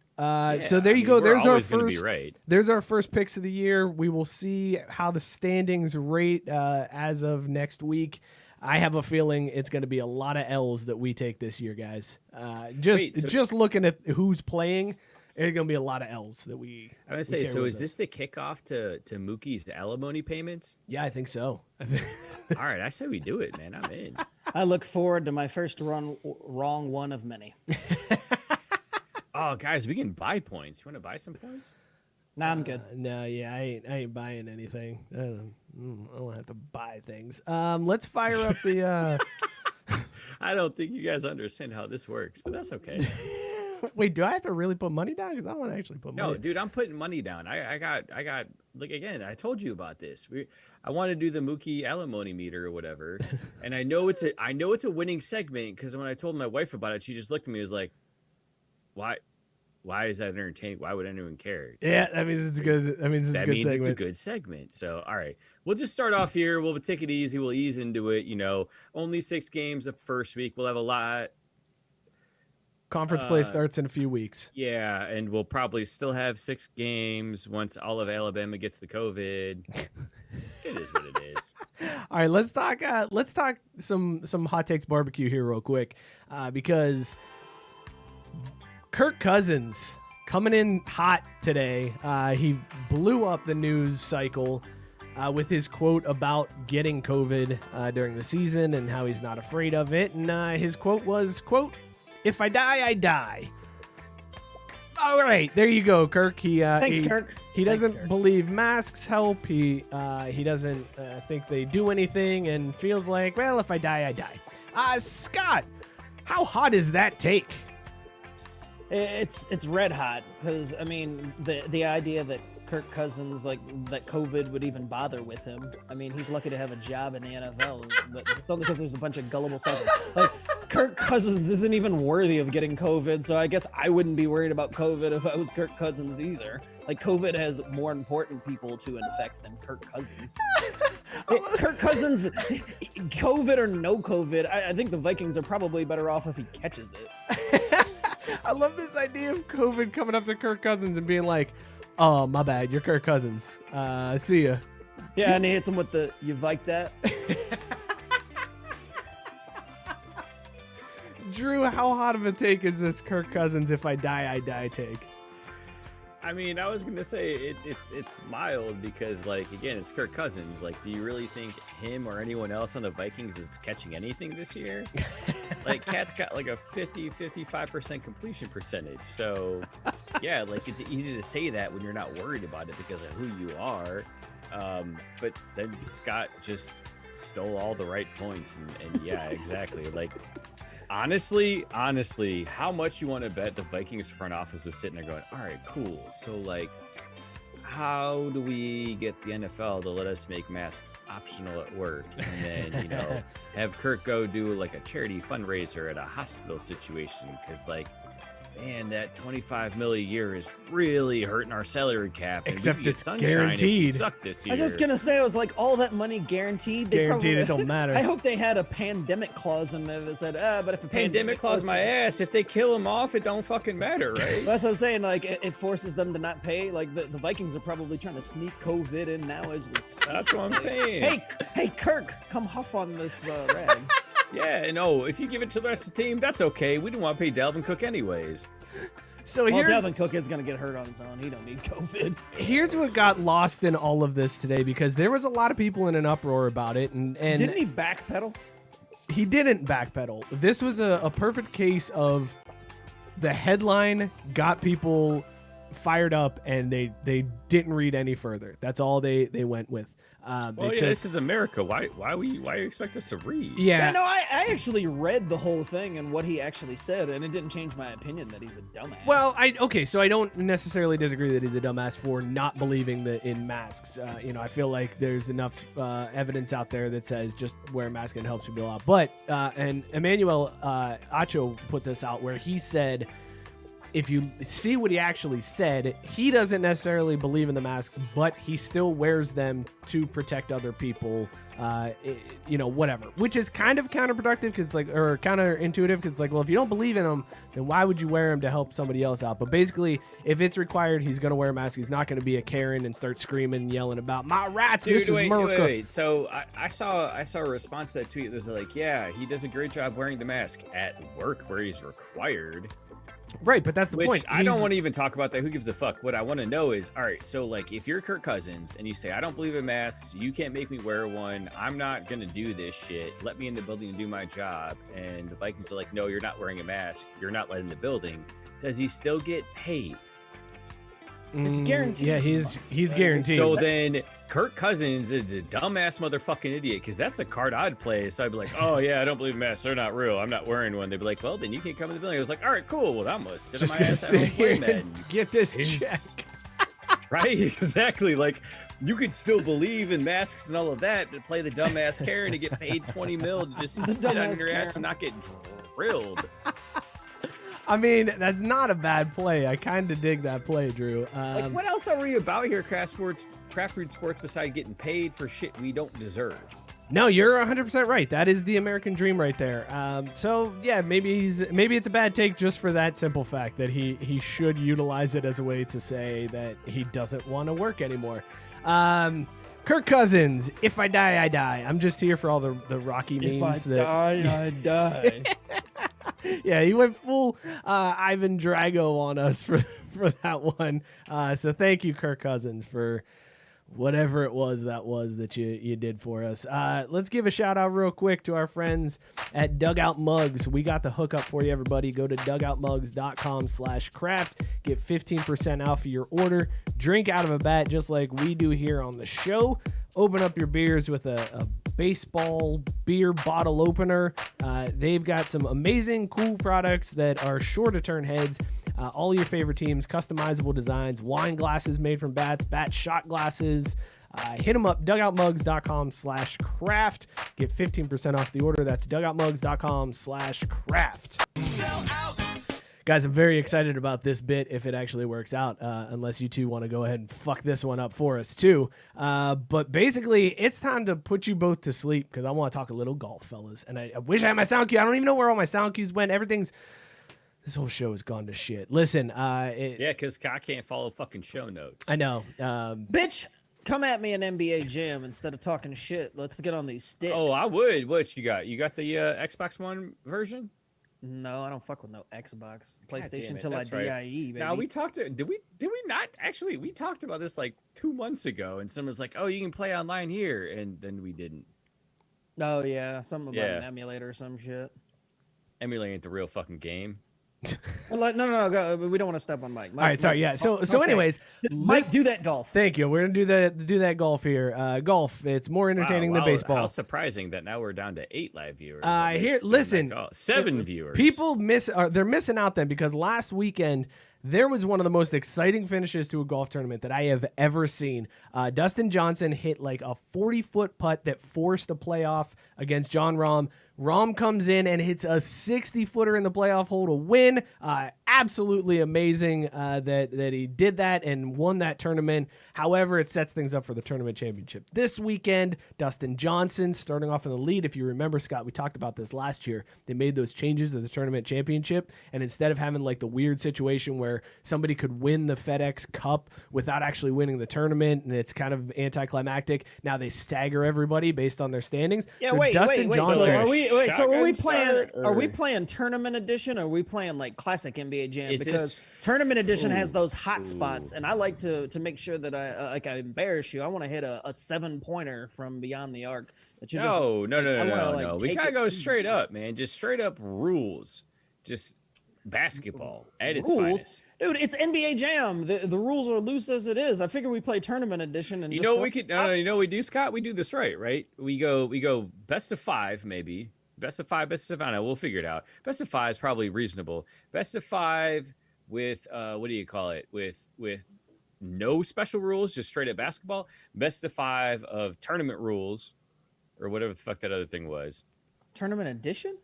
So there you go. There's our first. Right. There's our first picks of the year. We will see how the standings rate as of next week. I have a feeling it's going to be a lot of L's that we take this year, guys. Just looking at who's playing, it's going to be a lot of L's that we. I would say. So is this the kickoff to Mookie's alimony payments? Yeah, I think so. All right, I say we do it, man. I'm in. I look forward to my first wrong one of many. Oh, guys, we can buy points. You want to buy some points? Nah, I'm good. No, yeah, I ain't buying anything. I don't have to buy things. Let's fire up the. I don't think you guys understand how this works, but that's okay. Wait, do I have to really put money down? Because I want to actually put money. No, dude, I'm putting money down. I got. Like again, I told you about this. I want to do the Mookie alimony meter or whatever, and I know it's a winning segment because when I told my wife about it, she just looked at me and was like, "Why? Why is that entertaining? Why would anyone care?" Yeah, that means it's good. That means it's a good segment. It's a good segment. So, all right, we'll just start off here. We'll take it easy. We'll ease into it. Only 6 games the first week. We'll have a lot. Conference play starts in a few weeks. Yeah, and we'll probably still have 6 games once all of Alabama gets the COVID. It is what it is. All right, let's talk some hot takes barbecue here real quick, because Kirk Cousins coming in hot today. He blew up the news cycle with his quote about getting COVID during the season and how he's not afraid of it. And his quote was, quote, "If I die, I die." All right, there you go, Kirk. Thanks, Kirk. He doesn't believe masks help. He doesn't think they do anything and feels like, well, if I die, I die. Scott, how hot is that take? It's red hot because I mean the idea that Kirk Cousins that COVID would even bother with him. I mean, he's lucky to have a job in the NFL, but only because there's a bunch of gullible suckers. Like Kirk Cousins isn't even worthy of getting COVID, so I guess I wouldn't be worried about COVID if I was Kirk Cousins either. Like COVID has more important people to infect than Kirk Cousins. Kirk Cousins, COVID or no COVID, I think the Vikings are probably better off if he catches it. I love this idea of COVID coming up to Kirk Cousins and being like, "Oh, my bad, you're Kirk Cousins. See ya." Yeah, and he hits him with the "you like that." Drew, how hot of a take is this Kirk Cousins "if I die, I die" take? I mean, I was gonna say it's mild because, like, again, it's Kirk Cousins. Like, do you really think him or anyone else on the Vikings is catching anything this year? Like, Cat's got like a 55% completion percentage. So, yeah, like, it's easy to say that when you're not worried about it because of who you are. But then Scott just stole all the right points, and yeah, exactly. Like, honestly, how much you want to bet the Vikings front office was sitting there going, all right, cool. So, like, how do we get the NFL to let us make masks optional at work? And then, have Kirk go do like a charity fundraiser at a hospital situation. Because, like, man, that $25 million a year is really hurting our salary cap. Except it's guaranteed. Suck this year. I was just gonna say, I was like, all that money guaranteed. It's guaranteed. It don't matter. I hope they had a pandemic clause in there that said, but if a pandemic clause, my ass. If they kill him off, it don't fucking matter, right? That's what I'm saying. Like, it forces them to not pay. Like, the Vikings are probably trying to sneak COVID in now as we speak. That's what I'm saying. Hey, Kirk, come huff on this rag. Yeah, no, if you give it to the rest of the team, that's okay. We didn't want to pay Dalvin Cook anyways. So Dalvin Cook is going to get hurt on his own. He don't need COVID. Here's what got lost in all of this today, because there was a lot of people in an uproar about it. And didn't he backpedal? He didn't backpedal. This was a perfect case of the headline got people fired up, and they didn't read any further. That's all they went with. This is America. Why you expect us to read? Yeah, no, I actually read the whole thing and what he actually said, and it didn't change my opinion that he's a dumbass. Well, so I don't necessarily disagree that he's a dumbass for not believing in masks. I feel like there's enough evidence out there that says just wear a mask and helps people out. But and Emmanuel Acho put this out where he said, if you see what he actually said, he doesn't necessarily believe in the masks, but he still wears them to protect other people, whatever, which is kind of counterproductive or counterintuitive because it's like, well, if you don't believe in them, then why would you wear them to help somebody else out? But basically, if it's required, he's going to wear a mask. He's not going to be a Karen and start screaming and yelling about my rights. This is America. Wait. So I saw a response to that tweet that was like, yeah, he does a great job wearing the mask at work where he's required. Right, but that's the point. I don't want to even talk about that. Who gives a fuck? What I want to know is, all right, so like if you're Kirk Cousins and you say, I don't believe in masks, you can't make me wear one, I'm not going to do this shit, let me in the building and do my job, and the Vikings are like, no, you're not wearing a mask, you're not letting the building, does he still get paid? It's guaranteed. Yeah, he's guaranteed. So then Kirk Cousins is a dumbass motherfucking idiot because that's the card I'd play. So I'd be like, oh, yeah, I don't believe masks. They're not real. I'm not wearing one. They'd be like, well, then you can't come in the building. I was like, all right, cool. Well, I'm going to sit just on my ass at home and get this check. Right? Exactly. Like, you could still believe in masks and all of that, but play the dumbass Karen to get paid $20 million to just sit on your ass and not get drilled. I mean, that's not a bad play. I kind of dig that play, Drew. Like, what else are we about here, Craft Root Sports, besides getting paid for shit we don't deserve? No, you're 100% right. That is the American dream right there. So, yeah, maybe it's a bad take just for that simple fact that he should utilize it as a way to say that he doesn't want to work anymore. Kirk Cousins, if I die, I die. I'm just here for all the Rocky memes. If I die, I die. Yeah, he went full Ivan Drago on us for that one. So thank you, Kirk Cousins, for whatever it was that you did for us. Let's give a shout out real quick to our friends at Dugout Mugs. We got the hookup for you, everybody. Go to dugoutmugs.com/craft. Get 15% off of your order. Drink out of a bat just like we do here on the show. Open up your beers with a baseball beer bottle opener. They've got some amazing, cool products that are sure to turn heads. All your favorite teams, customizable designs, wine glasses made from bats, bat shot glasses. Hit them up, dugoutmugs.com/craft. Get 15% off the order. That's dugoutmugs.com/craft. Sell out. Guys, I'm very excited about this bit if it actually works out, unless you two want to go ahead and fuck this one up for us too. But basically, it's time to put you both to sleep because I want to talk a little golf, fellas. And I wish I had my sound cue. I don't even know where all my sound cues went. This whole show has gone to shit. Listen. Yeah, because Scott can't follow fucking show notes. I know. Bitch, come at me in NBA Jam instead of talking shit. Let's get on these sticks. Oh, I would. What you got? You got the Xbox One version? No, I don't fuck with no Xbox, God damn PlayStation it, till I that's right. DIE, baby. Now we talked to. Did we not actually? We talked about this like 2 months ago, and someone's like, "Oh, you can play online here," and then we didn't. Oh yeah, something about Yeah. an emulator or some shit. Emulating the real fucking game. Well, no, go. We don't want to step on Mike. All right, sorry. Yeah. So okay. anyways, Mike, do that golf. Thank you. We're gonna do that golf here. Golf. It's more entertaining Wow, than baseball. How surprising that now we're down to 8 live viewers. Here, listen. 7 viewers. People they're missing out then because last weekend there was one of the most exciting finishes to a golf tournament that I have ever seen. Dustin Johnson hit like a 40-foot putt that forced a playoff against John Rahm. Rahm comes in and hits a 60-footer in the playoff hole to win. Absolutely amazing that he did that and won that tournament. However, it sets things up for the tournament championship this weekend. Dustin Johnson starting off in the lead. If you remember, Scott, we talked about this last year. They made those changes to the tournament championship, and instead of having like the weird situation where somebody could win the FedEx Cup without actually winning the tournament, and it's kind of anticlimactic, now they stagger everybody based on their standings. Yeah, So wait. Dustin Johnson, So are we Shotgun playing? start, Are we or- playing tournament edition? Or are we playing like classic NBA Jam? Is Because this- tournament edition has Ooh, those hot spots, and I like to make sure that I embarrass you. I want to hit a 7-pointer from beyond the arc. That you just, No. I wanna, like, We take gotta it go to straight you. up, man. Just straight up rules. Just basketball at its rules. finest. Dude, it's NBA Jam. The rules are loose as it is. I figure we play tournament edition and You just know what throw we could. hot You know what we spots. do, Scott? We do this right? We go best of 5, maybe. Best of 5, best of 5. We'll figure it out. Best of 5 is probably reasonable. Best of 5 with what do you call it? With no special rules, just straight up basketball. Best of 5 of tournament rules, or whatever the fuck that other thing was. Tournament edition?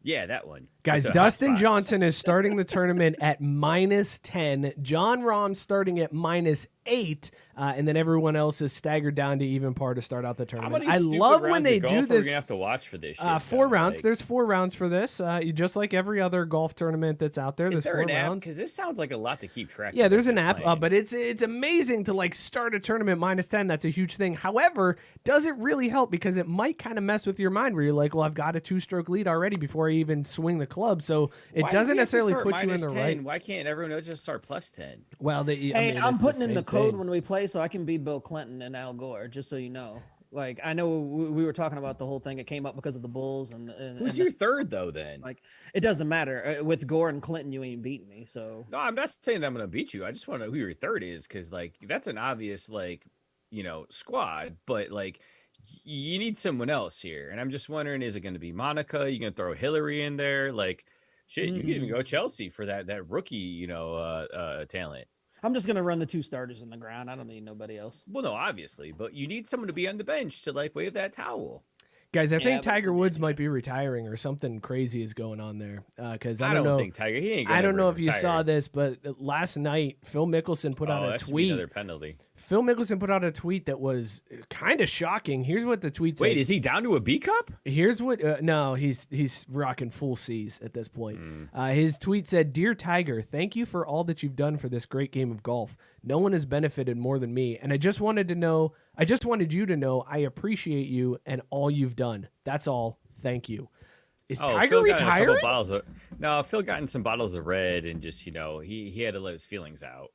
Yeah, that one. guys, With the hot Dustin spots. Johnson is starting the tournament at -10. John Rahm starting at -8. And then everyone else is staggered down to even par to start out the How tournament. many I stupid love when rounds they of golf do are we this. gonna have to watch for this shit? 4 though? rounds. Like, There's 4 rounds for this. Just like every other golf tournament that's out there. is There's there 4 an app? rounds. Because this sounds like a lot to keep track. Yeah, of there's if an you're app, playing. but it's amazing to like start a tournament -10. That's a huge thing. However, does it really help? Because it might kind of mess with your mind where you're like, well, I've got a 2-stroke lead already before I even swing the club. So it Why does doesn't he have to necessarily start put you in the -10? right. Why can't everyone else just start +10? Well, Hey, I'm it's putting in same the code thing. when we play so I can be Bill Clinton and Al Gore, just so you know. Like, I know we were talking about the whole thing. It came up because of the Bulls and Who's and your third though? Then like, it doesn't matter. With Gore and Clinton, you ain't beating me. So no, I'm not saying that I'm gonna beat you. I just want to know who your third is, because like that's an obvious squad, but like you need someone else here. And I'm just wondering, is it going to be Monica? You gonna throw Hillary in there? Like, shit, you can even go Chelsea for that rookie, talent. I'm just gonna run the 2 starters in the ground. I don't need nobody else. Well, no, obviously, but you need someone to be on the bench to like wave that towel. Guys, I Yeah, think but Tiger it's- Woods might be retiring or something crazy is going on there. Because I I don't don't know. think Tiger. He ain't. I don't gonna know if you retire. saw this, but last night Phil Mickelson put out a that should be tweet. another penalty. Phil Mickelson put out a tweet that was kind of shocking. Here's what the tweet said. Wait, is he down to a B cup? Here's what no, he's rocking full C's at this point. His tweet said, "Dear Tiger, thank you for all that you've done for this great game of golf. No one has benefited more than me, and I just wanted you to know I appreciate you and all you've done. That's all. Thank you." Is Tiger Phil got in a couple retiring? bottles of- no, Phil got in some bottles of red and just he had to let his feelings out.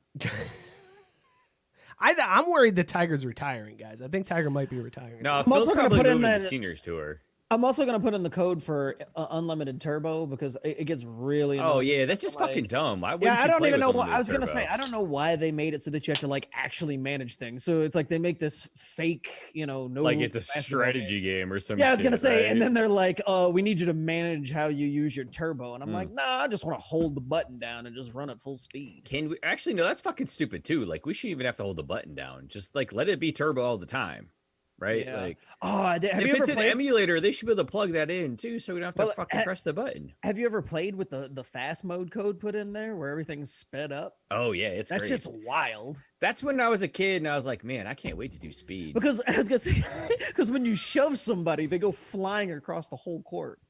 I'm worried that Tiger's retiring, guys. I think Tiger might be retiring. No, I'm Phil's also gonna probably put in moving to that- the seniors tour. I'm also gonna put in the code for unlimited turbo because it gets really. Oh annoying. yeah, that's just Like- fucking dumb. Why wouldn't Yeah, I you don't play even with know what unlimited I was gonna turbo? say. I don't know why they made it so that you have to like actually manage things. So it's like they make this fake, no, Like rules it's a basketball game. strategy game or something. Yeah, I was gonna say, and right? then they're like, "Oh, we need you to manage how you use your turbo," and I'm Hmm. like, "Nah, I just want to hold the button down and just run at full speed." Can we actually? No, that's fucking stupid too. Like we shouldn't even have to hold the button down. Just like let it be turbo all the time, right? Yeah. Like Oh, have if you it's ever an played? emulator, they should be able to plug that in too, so we don't have to Well, fucking press the button. Have you ever played with the fast mode code put in there where everything's sped up? Oh yeah, it's That great. shit's wild. That's when I was a kid and I was like, man, I can't wait to do speed. Because I was gonna say, because when you shove somebody, they go flying across the whole court.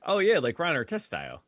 Oh yeah, like Ron Artest style.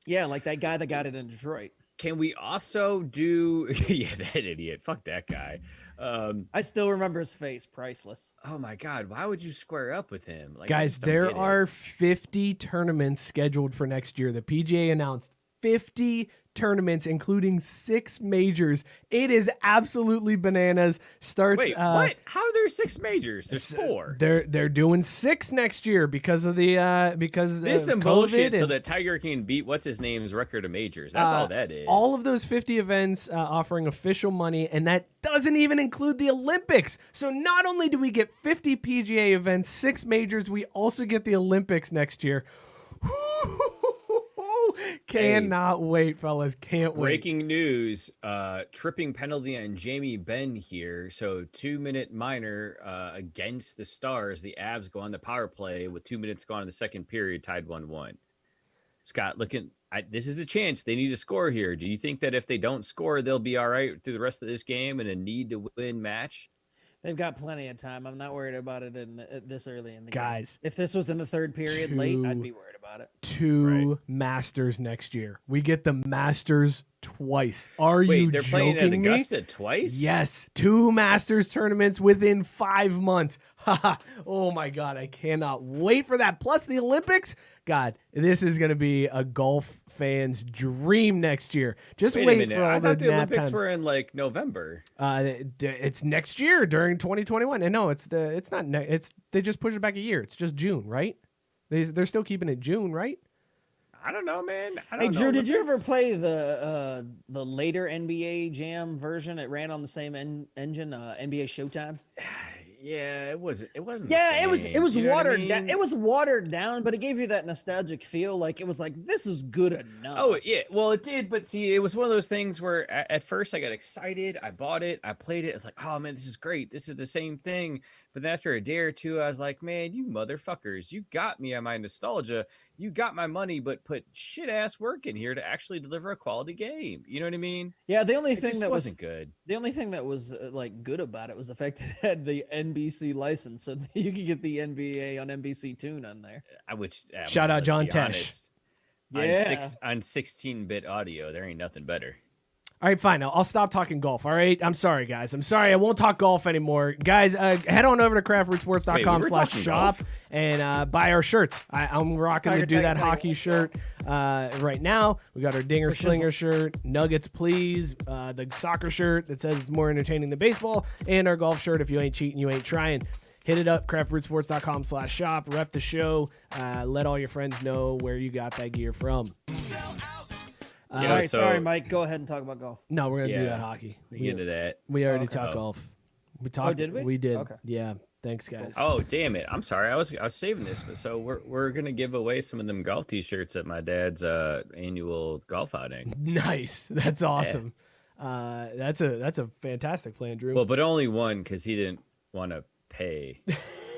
Yeah, like that guy that got it in Detroit. Can we also do? Yeah, that idiot. Fuck that guy. I still remember his face, priceless. Oh my God, why would you square up with him? Like, I Guys, just don't there get it. are 50 tournaments scheduled for next year. The PGA announced 50 tournaments, including 6 majors. It is absolutely bananas. Starts. Wait, what? How are there 6 majors? There's 4. They're doing 6 next year because of the This some COVID bullshit so and, that Tiger can beat what's his name's record of majors. That's all that is. all of those 50 events offering official money, and that doesn't even include the Olympics. So not only do we get 50 PGA events, 6 majors, we also get the Olympics next year. Cannot wait, fellas. Can't wait. Breaking news, tripping penalty on Jamie Benn here. So 2-minute minor against the Stars. The Avs go on the power play with 2 minutes gone in the second period, tied 1-1. Scott, this is a chance. They need to score here. Do you think that if they don't score, they'll be all right through the rest of this game in a need to win match? They've got plenty of time. I'm not worried about it in this early in the Guys, game. If this was in the third period late, I'd be worried about it. 2 Masters next year. We get the Masters twice. Are you Wait, they're playing at joking me? Augusta twice? Yes, 2 Masters tournaments within 5 months. Oh my God, I cannot wait for that. Plus the Olympics. God, this is going to be a golf fan's dream next year. Just wait for all I the thought the nap Olympics times. were in like November. It's next year during 2021. And no, it's not. They just pushed it back a year. It's just June, right? They're still keeping it June, right? I don't know, man. Hey, Drew, did you ever play the later NBA Jam version? It ran on the same engine, NBA Showtime. Yeah, it wasn't. Yeah, the same. it was You know what I watered mean? down. It was watered down, but it gave you that nostalgic feel. Like it was like this is good enough. Oh yeah, well it did, but see, it was one of those things where at first I got excited, I bought it, I played it. It's like, oh man, this is great. This is the same thing. But then after a day or two, I was like, man, you motherfuckers, you got me on my nostalgia. You got my money, but put shit ass work in here to actually deliver a quality game. You know what I mean? Yeah, the only It thing just that wasn't good. The only thing that was like good about it was the fact that it had the NBC license, so that you could get the NBA on NBC Tune on there. Shout out let's John be Tesh. honest, on 16-bit audio, there ain't nothing better. All right, fine. I'll stop talking golf. All right. I'm sorry, guys. I'm sorry. I won't talk golf anymore. Guys, head on over to craftrootsports.com/shop and buy our shirts. I'm rocking the Do That Hockey shirt right now. We got our Dinger Slinger shirt, Nuggets Please, the soccer shirt that says it's more entertaining than baseball, and our golf shirt. If you ain't cheating, you ain't trying. Hit it up, craftrootsports.com/shop. Rep the show. Let all your friends know where you got that gear from. All right, sorry, Mike. Go ahead and talk about golf. No, we're gonna do that hockey. We get into that. We already talked golf. We talked. Oh, did we? We did. Okay. Yeah. Thanks, guys. Oh damn it! I'm sorry. I was saving this, but so we're gonna give away some of them golf T-shirts at my dad's annual golf outing. Nice. That's awesome. That's a fantastic plan, Drew. Well, but only one because he didn't want to pay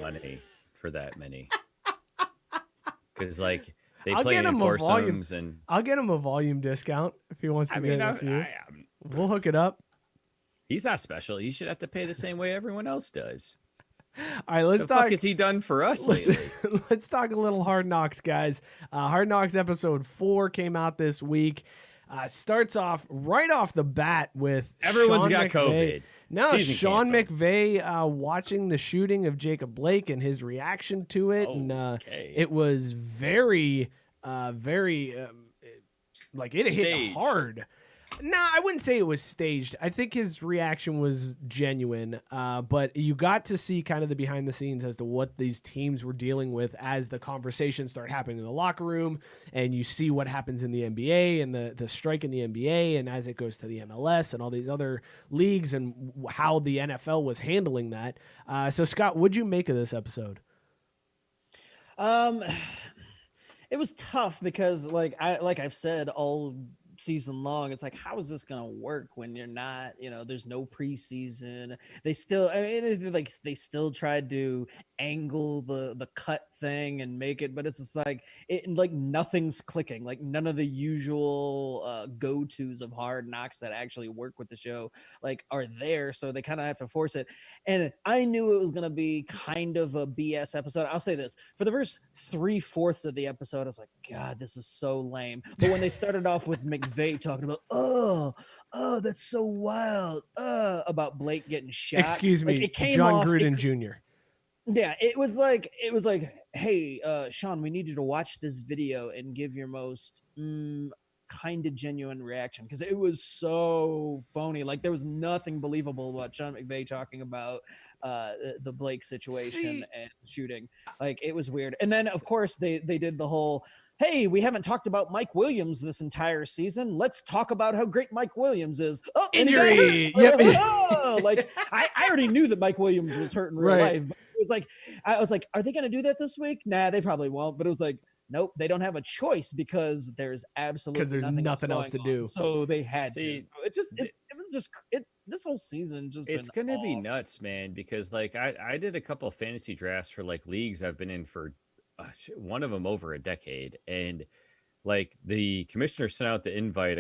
money for that many. Because like. They play in foursomes, and I'll get him a volume discount if he wants to get a few. We'll hook it up. He's not special. He should have to pay the same way everyone else does. All right, let's the talk. Fuck has he done for us lately? Let's talk a little Hard Knocks, guys. Hard Knocks episode 4 came out this week. Starts off right off the bat with everyone's Sean got McVay. COVID. No, Season Sean canceled. McVay watching the shooting of Jacob Blake and his reaction to it, and it was very, like it hit Staged. hard. No, I wouldn't say it was staged. I think his reaction was genuine, but you got to see kind of the behind the scenes as to what these teams were dealing with as the conversations start happening in the locker room, and you see what happens in the NBA and the strike in the NBA, and as it goes to the MLS and all these other leagues, and how the NFL was handling that. So, Scott, what'd you make of this episode? It was tough because, like I've said all season long, it's like, how is this gonna work when you're not, there's no preseason. They still, they still tried to angle the cut thing and make it, but it's just like nothing's clicking. Like none of the usual go-tos of Hard Knocks that actually work with the show like are there, so they kind of have to force it. And I knew it was gonna be kind of a BS episode. I'll say this: for the first 3/4 of the episode, I was like, God, this is so lame. But when they started off with McVay talking about, oh, that's so wild, about Blake getting shot. Excuse me, like, it came John off, Gruden Jr. Yeah, it was like, hey, Sean, we need you to watch this video and give your most kind of genuine reaction, because it was so phony. Like there was nothing believable about Sean McVay talking about the Blake situation and shooting. Like it was weird. And then of course they did the whole, hey, we haven't talked about Mike Williams this entire season. Let's talk about how great Mike Williams is. Oh, injury. Yep. Oh, like I already knew that Mike Williams was hurt in real life. But it was like, I was like, are they going to do that this week? Nah, they probably won't. But it was like, nope, they don't have a choice because there's absolutely nothing else to do. So they had to. So it's just, it was just, this whole season just, it's going to be nuts, man. Because like I did a couple of fantasy drafts for like leagues I've been in for one of them over a decade. And like the commissioner sent out the invite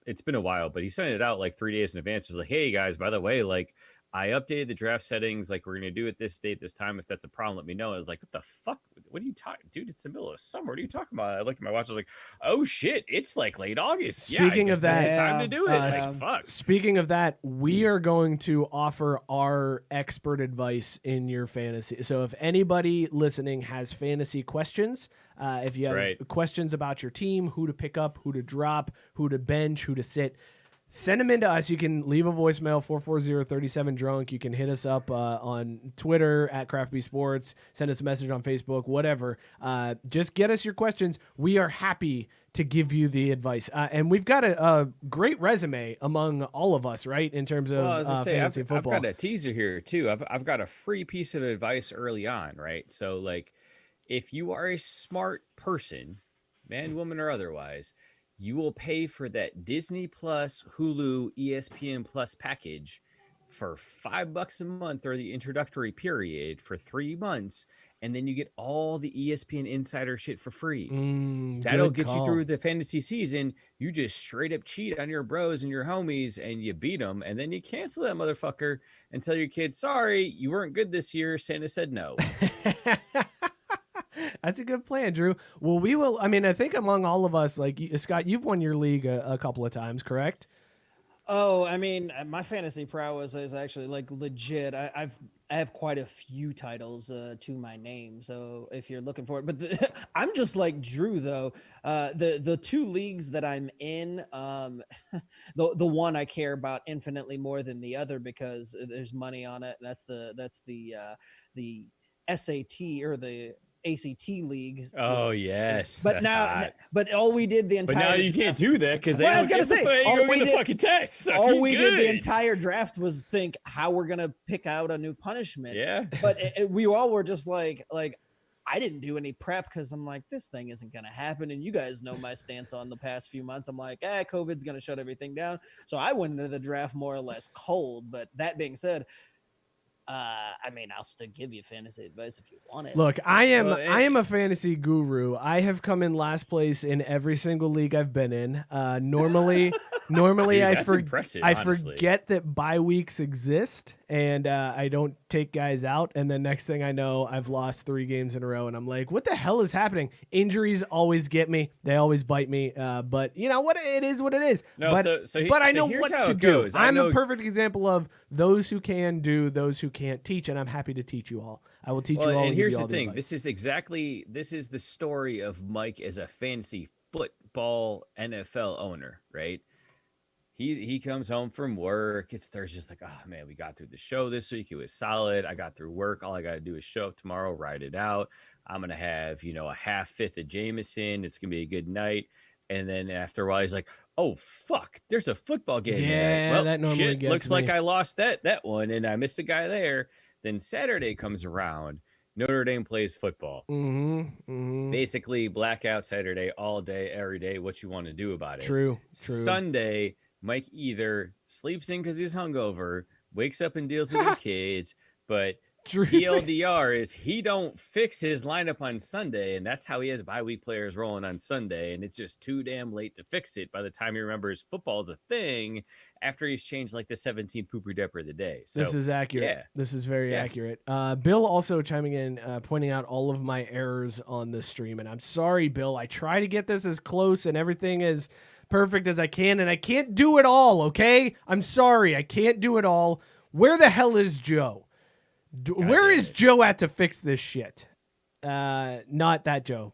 it's been a while, but he sent it out like 3 days in advance. It was like, hey guys, by the way, like I updated the draft settings. Like we're going to do it this date, this time. If that's a problem, let me know. I was like, what the fuck? What are you talking, dude? It's the middle of summer. What are you talking about? I looked at my watch. I was like, oh shit, it's like late August. Speaking of that, time to do it. Like, fuck. Speaking of that, we are going to offer our expert advice in your fantasy. So if anybody listening has fantasy questions, if you have questions about your team, who to pick up, who to drop, who to bench, who to sit, send them into us. You can leave a voicemail, 440-37-DRUNK. You can hit us up on Twitter at Craft Sports. Send us a message on Facebook, whatever. Just get us your questions. We are happy to give you the advice. And we've got a great resume among all of us, right, in terms of fantasy football. I've got a teaser here, too. I've got a free piece of advice early on, right? So, like, if you are a smart person, man, woman, or otherwise, you will pay for that Disney Plus, Hulu, ESPN Plus package for $5 a month, or the introductory period for 3 months. And then you get all the ESPN Insider shit for free. That'll get you through the fantasy season. You just straight up cheat on your bros and your homies and you beat them. And then you cancel that motherfucker and tell your kids, sorry, you weren't good this year. Santa said no. That's a good plan, Drew. Well, we will. I mean, I think among all of us, like Scott, you've won your league a couple of times, correct? Oh, I mean, my fantasy prowess is actually like legit. I have quite a few titles to my name, so if you're looking for it, but I'm just like Drew though. The two leagues that I'm in, the one I care about infinitely more than the other because there's money on it. That's the SAT or the ACT league. Oh yes, but but all we did the entire. But now you can't do that because they don't get the fucking test. So all we did the entire draft was think how we're gonna pick out a new punishment. Yeah, but we all were just like I didn't do any prep because I'm like, this thing isn't gonna happen, and you guys know my stance on the past few months. I'm like, COVID's gonna shut everything down, so I went into the draft more or less cold. But that being said, I mean, I'll still give you fantasy advice if you want it. Look, I am a fantasy guru. I have come in last place in every single league I've been in. Normally, Dude, I honestly. forget that bye weeks exist, and I don't take guys out. And then next thing I know, I've lost 3 games in a row, and I'm like, what the hell is happening? Injuries always get me. They always bite me. But you know what? It is what it is. No, but I know what to do. Goes. I'm a perfect example of those who can do, those who can't teach, and I'm happy to teach you all. I will teach you all. And here's the thing: this is the story of Mike as a fantasy football NFL owner, right? He comes home from work. It's Thursday. Just like, oh man, we got through the show this week. It was solid. I got through work. All I got to do is show up tomorrow, ride it out. I'm gonna have a half fifth of Jameson. It's gonna be a good night. And then after a while, he's like, oh fuck, there's a football game. Yeah, well, that normally gets looks me. like I lost that one, and I missed a guy there. Then Saturday comes around. Notre Dame plays football. Basically, blackout Saturday, all day, every day. What you want to do about it? True. Sunday, Mike either sleeps in because he's hungover, wakes up and deals with the kids, but TLDR is he don't fix his lineup on Sunday, and that's how he has bye week players rolling on Sunday, and it's just too damn late to fix it by the time he remembers football is a thing after he's changed like the 17th pooper depper of the day. So, this is accurate. Yeah. This is very accurate. Bill also chiming in, pointing out all of my errors on the stream, and I'm sorry, Bill. I try to get this as close and everything as perfect as I can, and I can't do it all, okay? I'm sorry. I can't do it all. Where the hell is Joe? Where is Joe at to fix this shit? Not that Joe.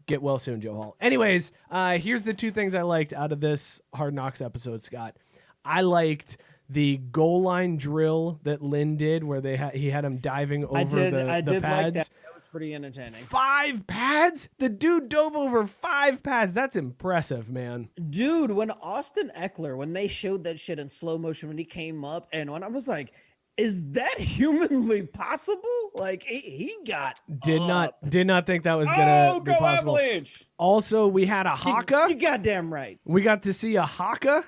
Get well soon, Joe Hall. Anyways, here's the two things I liked out of this Hard Knocks episode, Scott. I liked the goal line drill that Lynn did where he had him diving over the pads. Like that. That was pretty entertaining. 5 pads? The dude dove over 5 pads. That's impressive, man. Dude, when Austin Eckler, when they showed that shit in slow motion when he came up, and when I was like, is that humanly possible? Like he got did not think that was gonna be possible. Avalanche. Also, we had a haka. You goddamn right. We got to see a haka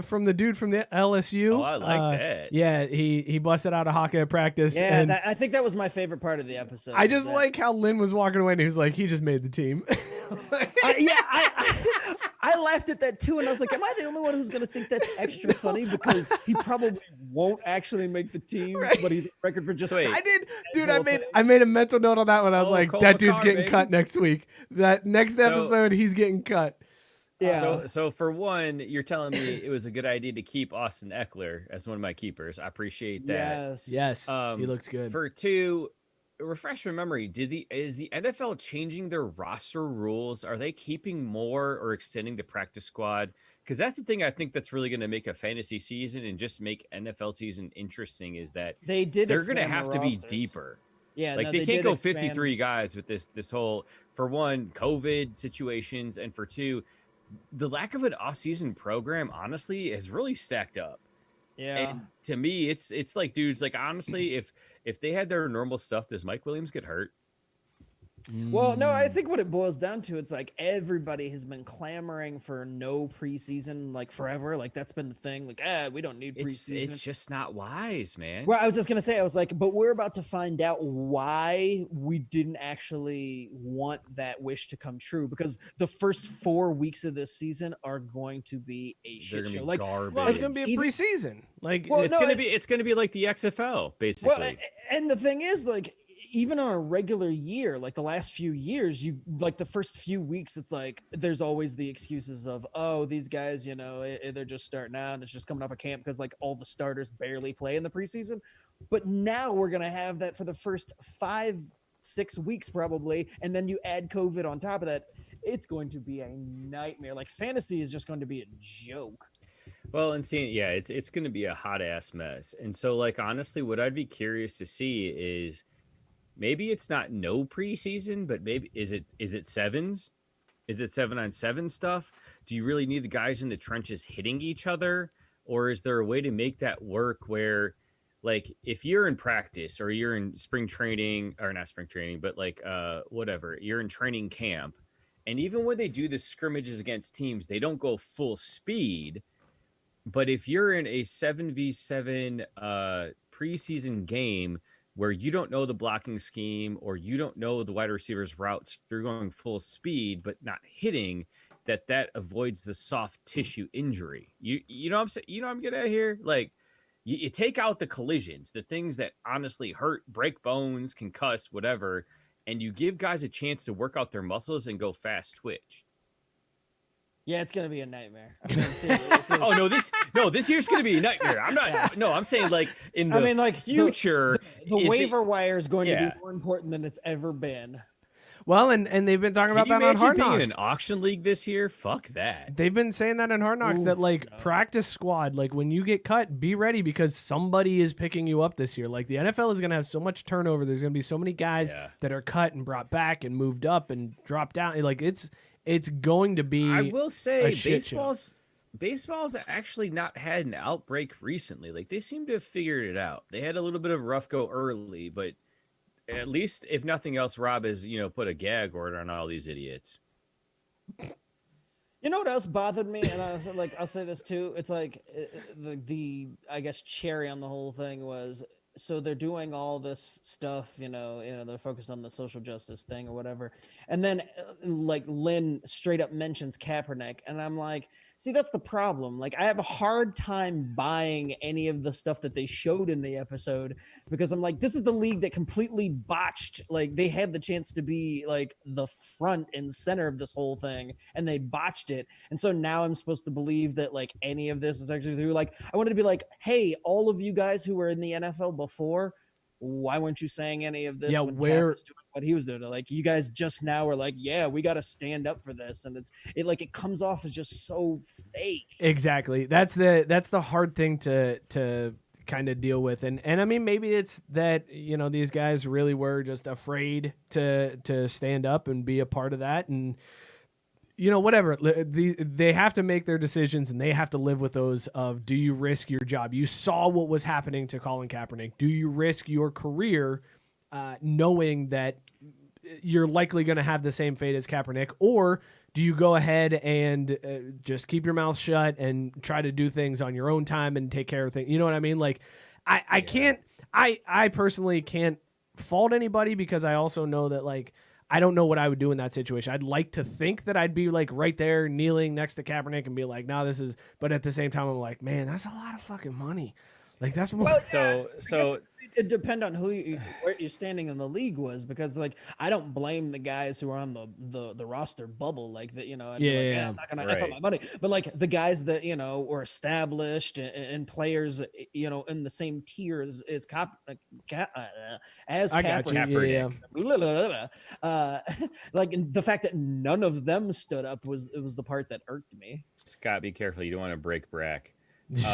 from the dude from the LSU. Oh, I like that. Yeah, he busted out a haka at practice. Yeah, and I think that was my favorite part of the episode. I just like how Lynn was walking away and he was like, he just made the team. I laughed at that too, and I was like, am I the only one who's going to think that's extra funny? Because he probably won't actually make the team, right. But he's on record for just I did. Dude, I made a mental note on that one. I was like, that dude's getting cut next week. That next episode, he's getting cut. Yeah. So for one, you're telling me it was a good idea to keep Austin Eckler as one of my keepers. I appreciate that. Yes. He looks good. For two, refresh my memory. Is the NFL changing their roster rules? Are they keeping more or extending the practice squad? Because that's the thing I think that's really going to make a fantasy season and just make NFL season interesting is that they're going to have to be deeper. Yeah, like they can't go 53 guys with this whole, for one, COVID situations, and for two, the lack of an off-season program honestly has really stacked up. Yeah. And to me, it's like, dudes, like honestly, if they had their normal stuff, does Mike Williams get hurt? Well, no, I think what it boils down to, it's like everybody has been clamoring for no preseason like forever. Like that's been the thing. Like, we don't need preseason. It's just not wise, man. Well, I was just going to say, I was like, but we're about to find out why we didn't actually want that wish to come true, because the first 4 weeks of this season are going to be a shit show. Like, garbage. Well, it's going to be a preseason. Like, it's going to be like the XFL, basically. Well, and the thing is, like, even on a regular year, like the last few years, you like the first few weeks, it's like there's always the excuses of, oh, these guys, you know, they're just starting out and it's just coming off a camp because like all the starters barely play in the preseason. But now we're going to have that for the first 5-6 weeks probably. And then you add COVID on top of that. It's going to be a nightmare. Like fantasy is just going to be a joke. Well, and seeing, it's going to be a hot ass mess. And so like, honestly, what I'd be curious to see is, maybe it's not no preseason, but maybe is it sevens? Is it 7-on-7 stuff? Do you really need the guys in the trenches hitting each other? Or is there a way to make that work where, like, if you're in practice or you're in spring training, or not spring training, but like whatever, you're in training camp, and even when they do the scrimmages against teams, they don't go full speed. But if you're in a 7v7 preseason game, where you don't know the blocking scheme or you don't know the wide receivers routes, you're going full speed but not hitting, that avoids the soft tissue injury. You know what I'm saying? You know what I'm getting at here? Like you take out the collisions, the things that honestly hurt, break bones, concuss, whatever, and you give guys a chance to work out their muscles and go fast twitch. Yeah, it's gonna be a nightmare. This year's gonna be a nightmare. I'm saying like in the future, the waiver wire is going to be more important than it's ever been. Well, and they've been talking about that on Hard Knocks. Being in an auction league this year, fuck that. They've been saying that in Hard Knocks, that like practice squad, like when you get cut, be ready because somebody is picking you up this year. Like the NFL is going to have so much turnover. There's going to be so many guys that are cut and brought back and moved up and dropped down. Like it's going to be. I will say baseball's actually not had an outbreak recently. Like they seem to have figured it out. They had a little bit of rough go early, but at least, if nothing else, Rob has, put a gag order on all these idiots. You know what else bothered me? And I'll say this too. It's like the I guess cherry on the whole thing was so they're doing all this stuff, they're focused on the social justice thing or whatever. And then like Lynn straight up mentions Kaepernick, and I'm like, see, that's the problem. Like, I have a hard time buying any of the stuff that they showed in the episode, because I'm like, this is the league that completely botched. Like, they had the chance to be like the front and center of this whole thing, and they botched it. And so now I'm supposed to believe that like any of this is actually through. Like, I wanted to be like, hey, all of you guys who were in the NFL before, why weren't you saying any of this? Yeah, when where Cap was doing what he was doing? Like, you guys just now were like, yeah, we got to stand up for this, and it comes off as just so fake. Exactly. That's the hard thing to kind of deal with, and I mean, maybe it's that these guys really were just afraid to stand up and be a part of that, and whatever. They have to make their decisions, and they have to live with those of, do you risk your job? You saw what was happening to Colin Kaepernick. Do you risk your career knowing that you're likely going to have the same fate as Kaepernick? Or do you go ahead and just keep your mouth shut and try to do things on your own time and take care of things? You know what I mean? Like, I personally can't fault anybody, because I also know that, like, I don't know what I would do in that situation. I'd like to think that I'd be like right there kneeling next to Kaepernick and be like, no, this is, but at the same time, I'm like, man, that's a lot of fucking money. Like, that's what. Well, so it depends on where you're standing in the league was, because like, I don't blame the guys who are on the roster bubble like that. I'd be like, I'm not gonna F up my money. But like the guys that were established and players in the same tier as Kaepernick. Like, the fact that none of them stood up was the part that irked me. Scott, be careful. You don't want to break Brack. It's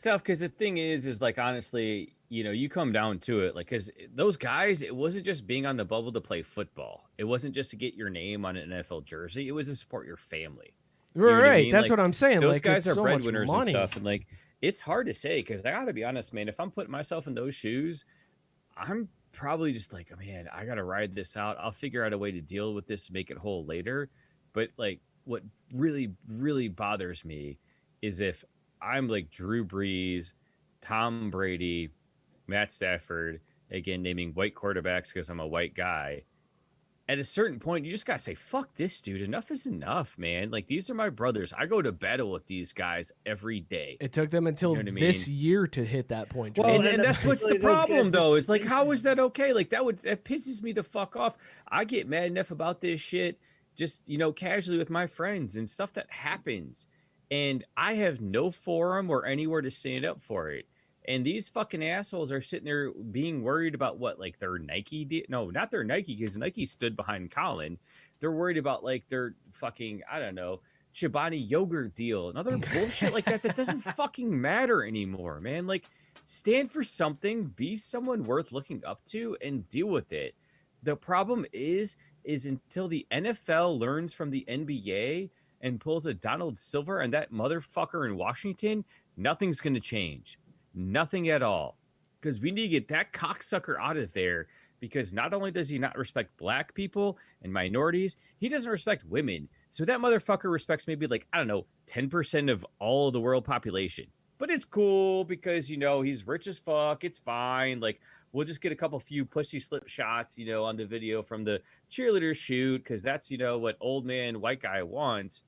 tough, because the thing is like, honestly, you come down to it, like, because those guys, it wasn't just being on the bubble to play football. It wasn't just to get your name on an NFL jersey. It was to support your family. Right. I mean? That's like, what I'm saying. Those like, guys are so breadwinners and money. stuff, and like, it's hard to say, because I gotta be honest, man. If I'm putting myself in those shoes, I'm probably just like, man, I gotta ride this out. I'll figure out a way to deal with this, make it whole later. But like, what really, really bothers me is if I'm like Drew Brees, Tom Brady, Matt Stafford, again, naming white quarterbacks because I'm a white guy. At a certain point, you just got to say, fuck this, dude. Enough is enough, man. Like, these are my brothers. I go to battle with these guys every day. It took them until this year to hit that point. Well, and that's what's the problem, though, is like, how is that okay? Like, that pisses me the fuck off. I get mad enough about this shit just, casually with my friends and stuff that happens. And I have no forum or anywhere to stand up for it. And these fucking assholes are sitting there being worried about what, like their Nike no, not their Nike, because Nike stood behind Colin. They're worried about like their fucking, I don't know, Chobani yogurt deal and other bullshit like that doesn't fucking matter anymore, man. Like, stand for something, be someone worth looking up to, and deal with it. The problem is until the NFL learns from the NBA and pulls a Donald Silver and that motherfucker in Washington, nothing's going to change. Nothing at all. Because we need to get that cocksucker out of there, because not only does he not respect black people and minorities, he doesn't respect women. So that motherfucker respects maybe like, I don't know, 10% of all of the world population. But it's cool because, he's rich as fuck. It's fine. Like, we'll just get a few pussy slip shots, on the video from the cheerleader shoot, because that's, what old man white guy wants.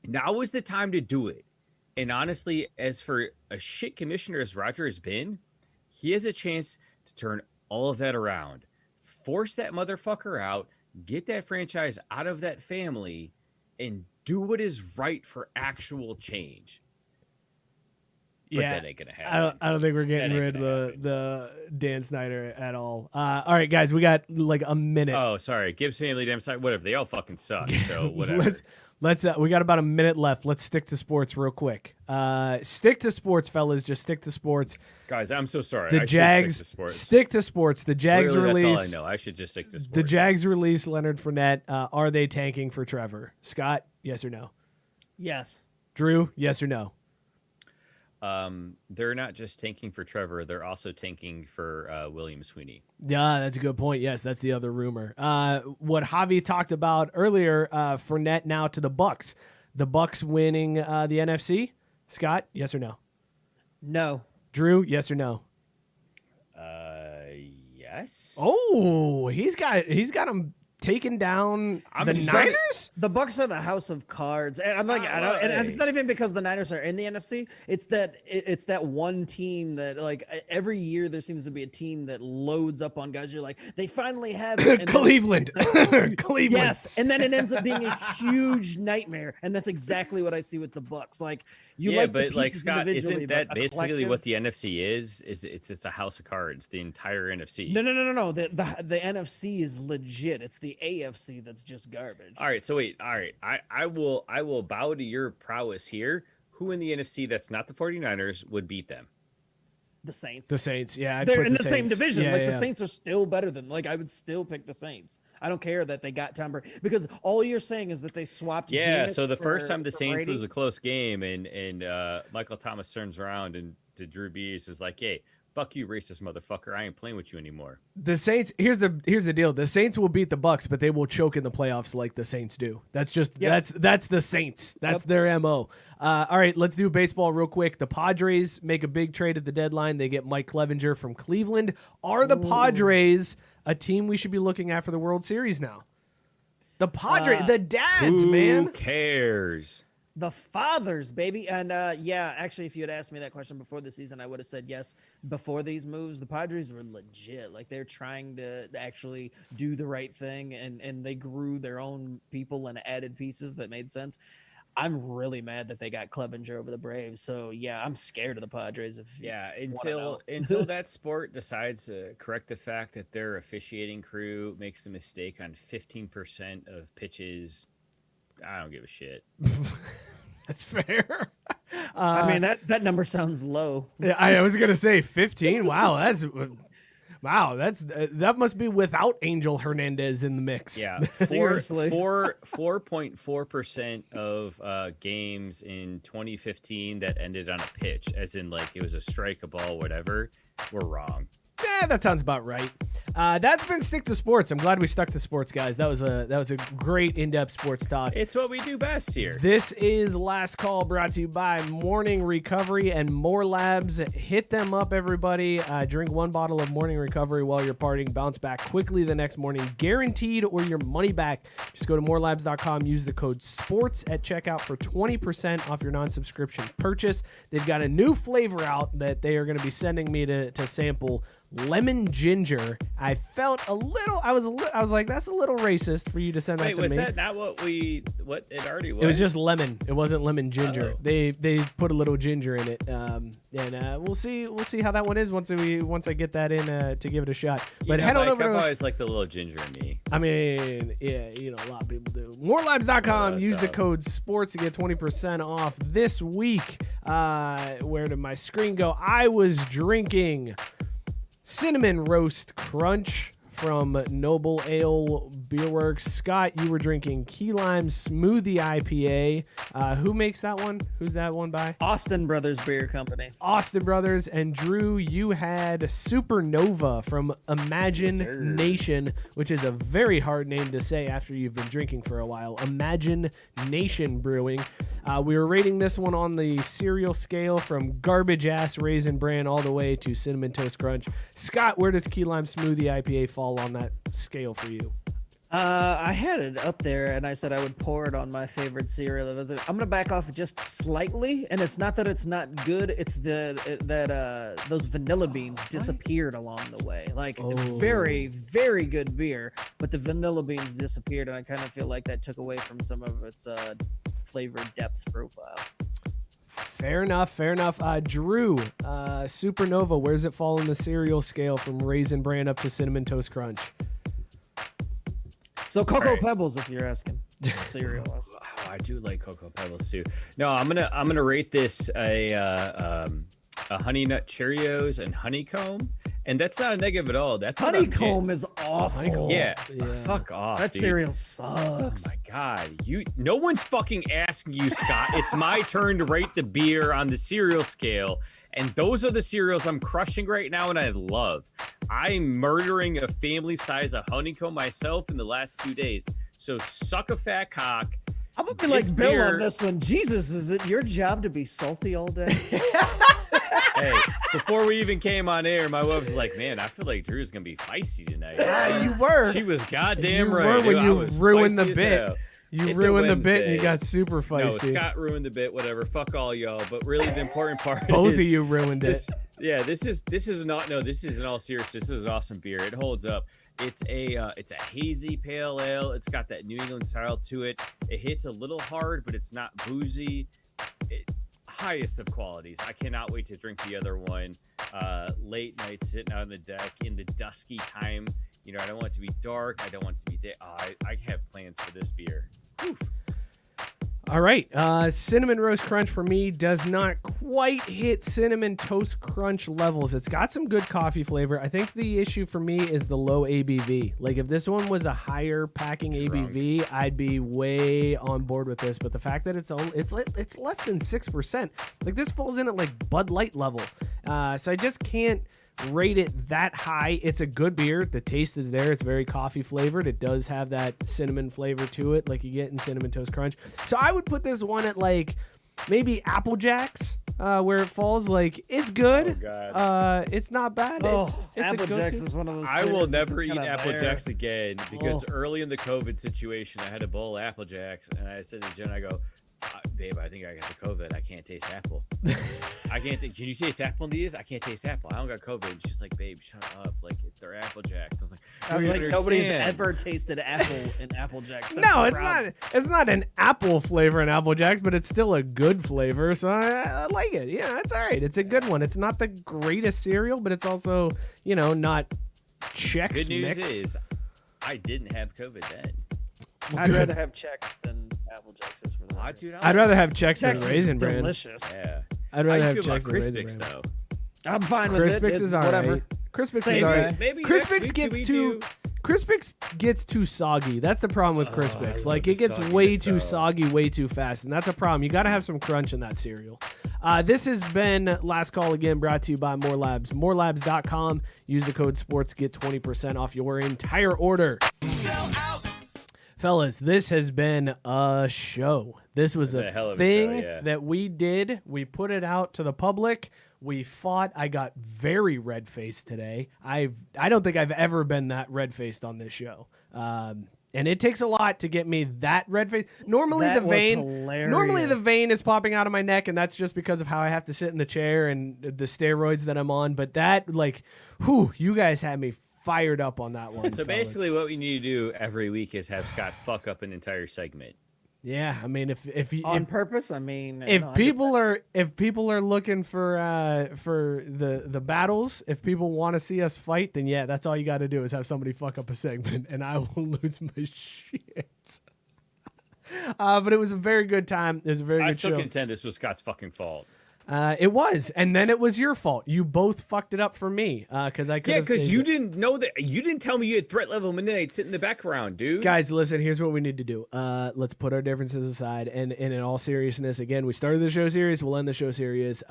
Now is the time to do it. And honestly, as for a shit commissioner as Roger has been, he has a chance to turn all of that around. Force that motherfucker out, get that franchise out of that family, and do what is right for actual change. But that ain't gonna happen. I don't think we're getting rid of the Dan Snyder at all. All right, guys, we got like a minute. Oh, sorry. Gibbs family, damn side, whatever. They all fucking suck. So whatever. Let's we got about a minute left. Let's stick to sports real quick. Stick to sports, fellas. Just stick to sports. Guys, I'm so sorry. The Jags stick to sports. Stick to sports. The Jags Literally, release. that's all I know. I should just stick to sports. The Jags release Leonard Fournette. Are they tanking for Trevor? Scott, yes or no? Yes. Drew, yes or no? They're not just tanking for Trevor, they're also tanking for William Sweeney. Yeah, that's a good point. Yes, that's the other rumor. What Javi talked about earlier, Fournette now to the Bucks. The Bucks winning the NFC. Scott, yes or no? No. Drew, yes or no? Yes. Oh, he's got him taking down the Niners. The Bucks are the house of cards, and I'm like, I don't, and it's not even because the Niners are in the NFC. It's that one team that, like, every year there seems to be a team that loads up on guys. You're like, they finally have it. Cleveland. Cleveland. Yes, and then it ends up being a huge nightmare, and that's exactly what I see with the Bucks. Like, but like, Scott, isn't that basically what the NFC is? It's a house of cards, the entire NFC. No. The NFC is legit. It's the AFC that's just garbage. All right, so wait. All right, I will bow to your prowess here. Who in the NFC that's not the 49ers would beat them? The Saints. The Saints, yeah. They're in the same Saints. division. Yeah, the Saints are still better than, like, I would still pick the Saints. I don't care that they got Tom Brady, because all you're saying is that they swapped. Yeah, Jameis so the first time the Saints Brady. lose a close game and Michael Thomas turns around and to Drew Brees is like, hey, fuck you, racist motherfucker. I ain't playing with you anymore. The Saints, here's the deal. The Saints will beat the Bucks, but they will choke in the playoffs like the Saints do. That's just that's the Saints. That's their MO. All right, let's do baseball real quick. The Padres make a big trade at the deadline. They get Mike Clevinger from Cleveland. Are the Padres a team we should be looking at for the World Series now? The Padres, the dads, man. Who cares? The fathers, baby. And actually, if you had asked me that question before the season, I would have said yes. Before these moves, the Padres were legit. Like, they're trying to actually do the right thing, and they grew their own people and added pieces that made sense. I'm really mad that they got Clevinger over the Braves. So yeah, I'm scared of the Padres. Until that sport decides to correct the fact that their officiating crew makes a mistake on 15% of pitches, I don't give a shit. That's fair. I mean, that number sounds low. Yeah, I was gonna say 15. That must be without Angel Hernandez in the mix. Yeah, seriously. 4.4% of games in 2015 that ended on a pitch, as in, like, it was a strike, a ball, whatever, were wrong. Yeah, that sounds about right. That's been Stick to Sports. I'm glad we stuck to sports, guys. That was a great in-depth sports talk. It's what we do best here. This is Last Call, brought to you by Morning Recovery and More Labs. Hit them up, everybody. Drink one bottle of Morning Recovery while you're partying. Bounce back quickly the next morning, guaranteed, or your money back. Just go to morelabs.com. Use the code SPORTS at checkout for 20% off your non-subscription purchase. They've got a new flavor out that they are going to be sending me to sample. Lemon ginger. I felt I was like, that's a little racist for you to send that to me. Wait, was that not what it already was? It was just lemon. It wasn't lemon ginger. Uh-oh. They put a little ginger in it. And we'll see how that one is once I get that in to give it a shot. But head on over I've to, always liked the little ginger in me. I mean, yeah, a lot of people do. Morelabs.com. Use the code SPORTS to get 20% off this week. Where did my screen go? I was drinking Cinnamon Roast Crunch from Noble Ale Beer Works. Scott, you were drinking Keylime Smoothie IPA. Who makes that one? Who's that one by? Austin Brothers Beer Company. Austin Brothers. And Drew, you had Supernova from Imagine Nation, which is a very hard name to say after you've been drinking for a while. Imagine Nation Brewing. We were rating this one on the cereal scale from garbage ass Raisin Bran all the way to Cinnamon Toast Crunch. Scott, where does Keylime Smoothie IPA fall on that scale for you? I had it up there, and I said I would pour it on my favorite cereal. I'm gonna back off just slightly, and it's not that it's not good. It's that those vanilla beans disappeared along the way. Like, very, very good beer, but the vanilla beans disappeared, and I kind of feel like that took away from some of its flavor depth profile. Fair enough. Drew, Supernova, where does it fall in the cereal scale from Raisin Bran up to Cinnamon Toast Crunch? So Cocoa Pebbles, if you're asking. Cereal. Oh, I do like Cocoa Pebbles too. No, I'm gonna rate this a Honey Nut Cheerios and Honeycomb, and that's not a negative at all. That's Honeycomb is awful. Yeah, fuck off. That dude. Cereal sucks. Oh my god, no one's fucking asking you, Scott. It's my turn to rate the beer on the cereal scale. And those are the cereals I'm crushing right now, and I love. I'm murdering a family size of Honeycomb myself in the last 2 days. So suck a fat cock. I'm gonna be like Bill on this one. Jesus, is it your job to be salty all day? Hey, before we even came on air, my wife was like, "Man, I feel like Drew's gonna be feisty tonight." You were. She was goddamn You right. were when dude. you I was ruined the feisty as bit. hell. You It's a ruined the bit and you Wednesday. got super No, feisty. Scott ruined the bit. Whatever. Fuck all y'all. But really, the important part Both is of you ruined it. this is not. No, this is in all seriousness. This is awesome beer. It holds up. It's a hazy pale ale. It's got that New England style to it. It hits a little hard, but it's not boozy. Highest of qualities. I cannot wait to drink the other one. Late night sitting out on the deck in the dusky time. You know, I don't want it to be dark. I don't want it to be day. I have plans for this beer. Oof. All right. Cinnamon Roast Crunch for me does not quite hit Cinnamon Toast Crunch levels. It's got some good coffee flavor. I think the issue for me is the low ABV. Like, if this one was a higher packing ABV, I'd be way on board with this. But the fact that it's less than 6%, like, this falls in at like Bud Light level. So I just can't rate it that high. It's a good beer. The taste is there. It's very coffee flavored. It does have that cinnamon flavor to it, like you get in Cinnamon Toast Crunch. So I would put this one at like maybe Apple Jacks, where it falls. Like, it's good. Oh, God. It's not bad. Oh, it's Apple a Jacks go-to. is one of those. I will cereals that's never just eat kinda Apple there. Jacks again because early in the COVID situation, I had a bowl of Apple Jacks, and I said to Jen, I go, "Babe, I think I got the COVID. I can't taste apple. I can't. Can you taste apple in these? I can't taste apple. I don't got COVID." And she's like, "Babe, shut up. Like, they're Apple Jacks." I was like, I'm "You like, nobody's understand." ever tasted apple in Apple Jacks. That's No, the it's problem. not. It's not an apple flavor in Apple Jacks, but it's still a good flavor. So I like it. Yeah, it's all right. It's a good one. It's not the greatest cereal, but it's also, not Chex Good news Mix. is, I didn't have COVID then. I'd rather have Chex than Apple Jacks. Just for the record. Dude, I'd rather have Chex than Chex is Raisin Bran. delicious. Yeah. I'd How rather you have feel about Chex than Raisin Crispix Bran. though? I'm fine with it. Crispix It's is all whatever. right. Crispix Same is all guy. right. Maybe next Crispix week, gets do we too. do- Crispix gets too soggy. That's the problem with Crispix. love Like, the it gets soggy way stuff. too soggy, way too fast, and that's a problem. You got to have some crunch in that cereal. This has been Last Call again, brought to you by More Labs. MoreLabs.com. Use the code SPORTS, get 20% off your entire order. Fellas, this has been a show. This was A hell a of a thing show, yeah. that we did. We put it out to the public. We fought. I got very red-faced today. I don't think I've ever been that red-faced on this show. And it takes a lot to get me that red-faced. Normally That the was vein hilarious. normally the vein is popping out of my neck, and that's just because of how I have to sit in the chair and the steroids that I'm on. But that, like, you guys had me fired up on that one. So fellas. basically, what we need to do every week is have Scott fuck up an entire segment. Yeah, I mean, if you On purpose, I mean, if no, I people are looking for the battles, if people want to see us fight, then yeah, that's all you got to do is have somebody fuck up a segment, and I will lose my shit. But it was a very good time. It was a very I good still show. contend this was Scott's fucking fault. It was, and then it was your fault. You both fucked it up for me because I could Yeah, have because saved you it. didn't know that. You didn't tell me you had threat level midnight sitting in the background, dude. Guys, listen, here's what we need to do. Let's put our differences aside. And in all seriousness, again, we started the show series. We'll end the show series.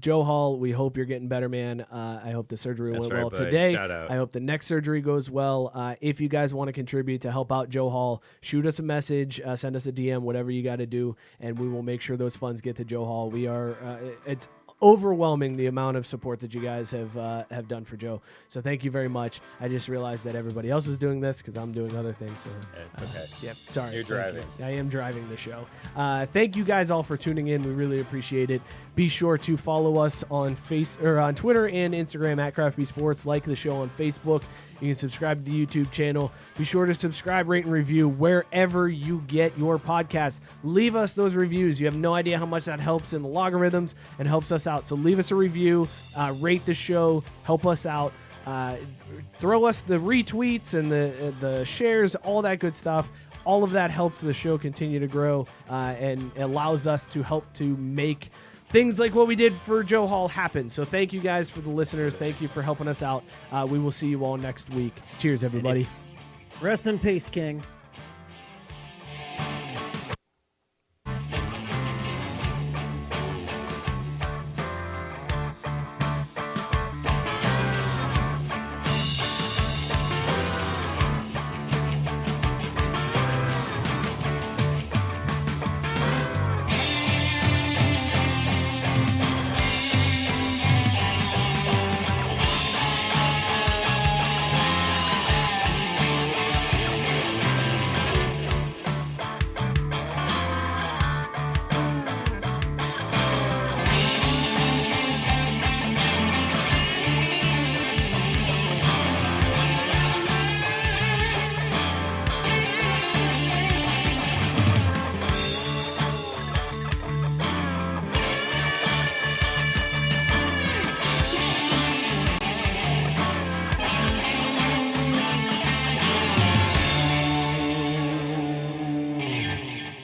Joe Hall, we hope you're getting better, man. I hope the surgery That's went right, well buddy. today. Shout out. I hope the next surgery goes well. If you guys want to contribute to help out Joe Hall, shoot us a message, send us a DM, whatever you got to do, and we will make sure those funds get to Joe Hall. We are it's overwhelming the amount of support that you guys have done for Joe. So thank you very much. I just realized that everybody else was doing this because I'm doing other things. So It's okay. yep, sorry. You're Thank driving. you. I am driving the show. Thank you guys all for tuning in. We really appreciate it. Be sure to follow us on on Twitter and Instagram at Craft Sports. Like the show on Facebook. You can subscribe to the YouTube channel. Be sure to subscribe, rate, and review wherever you get your podcasts. Leave us those reviews. You have no idea how much that helps in the logarithms and helps us out. So leave us a review, rate the show, help us out. Throw us the retweets and the shares, all that good stuff. All of that helps the show continue to grow and allows us to help to make things like what we did for Joe Hall happen. So thank you guys for the listeners. Thank you for helping us out. We will see you all next week. Cheers, everybody. Rest in peace, King.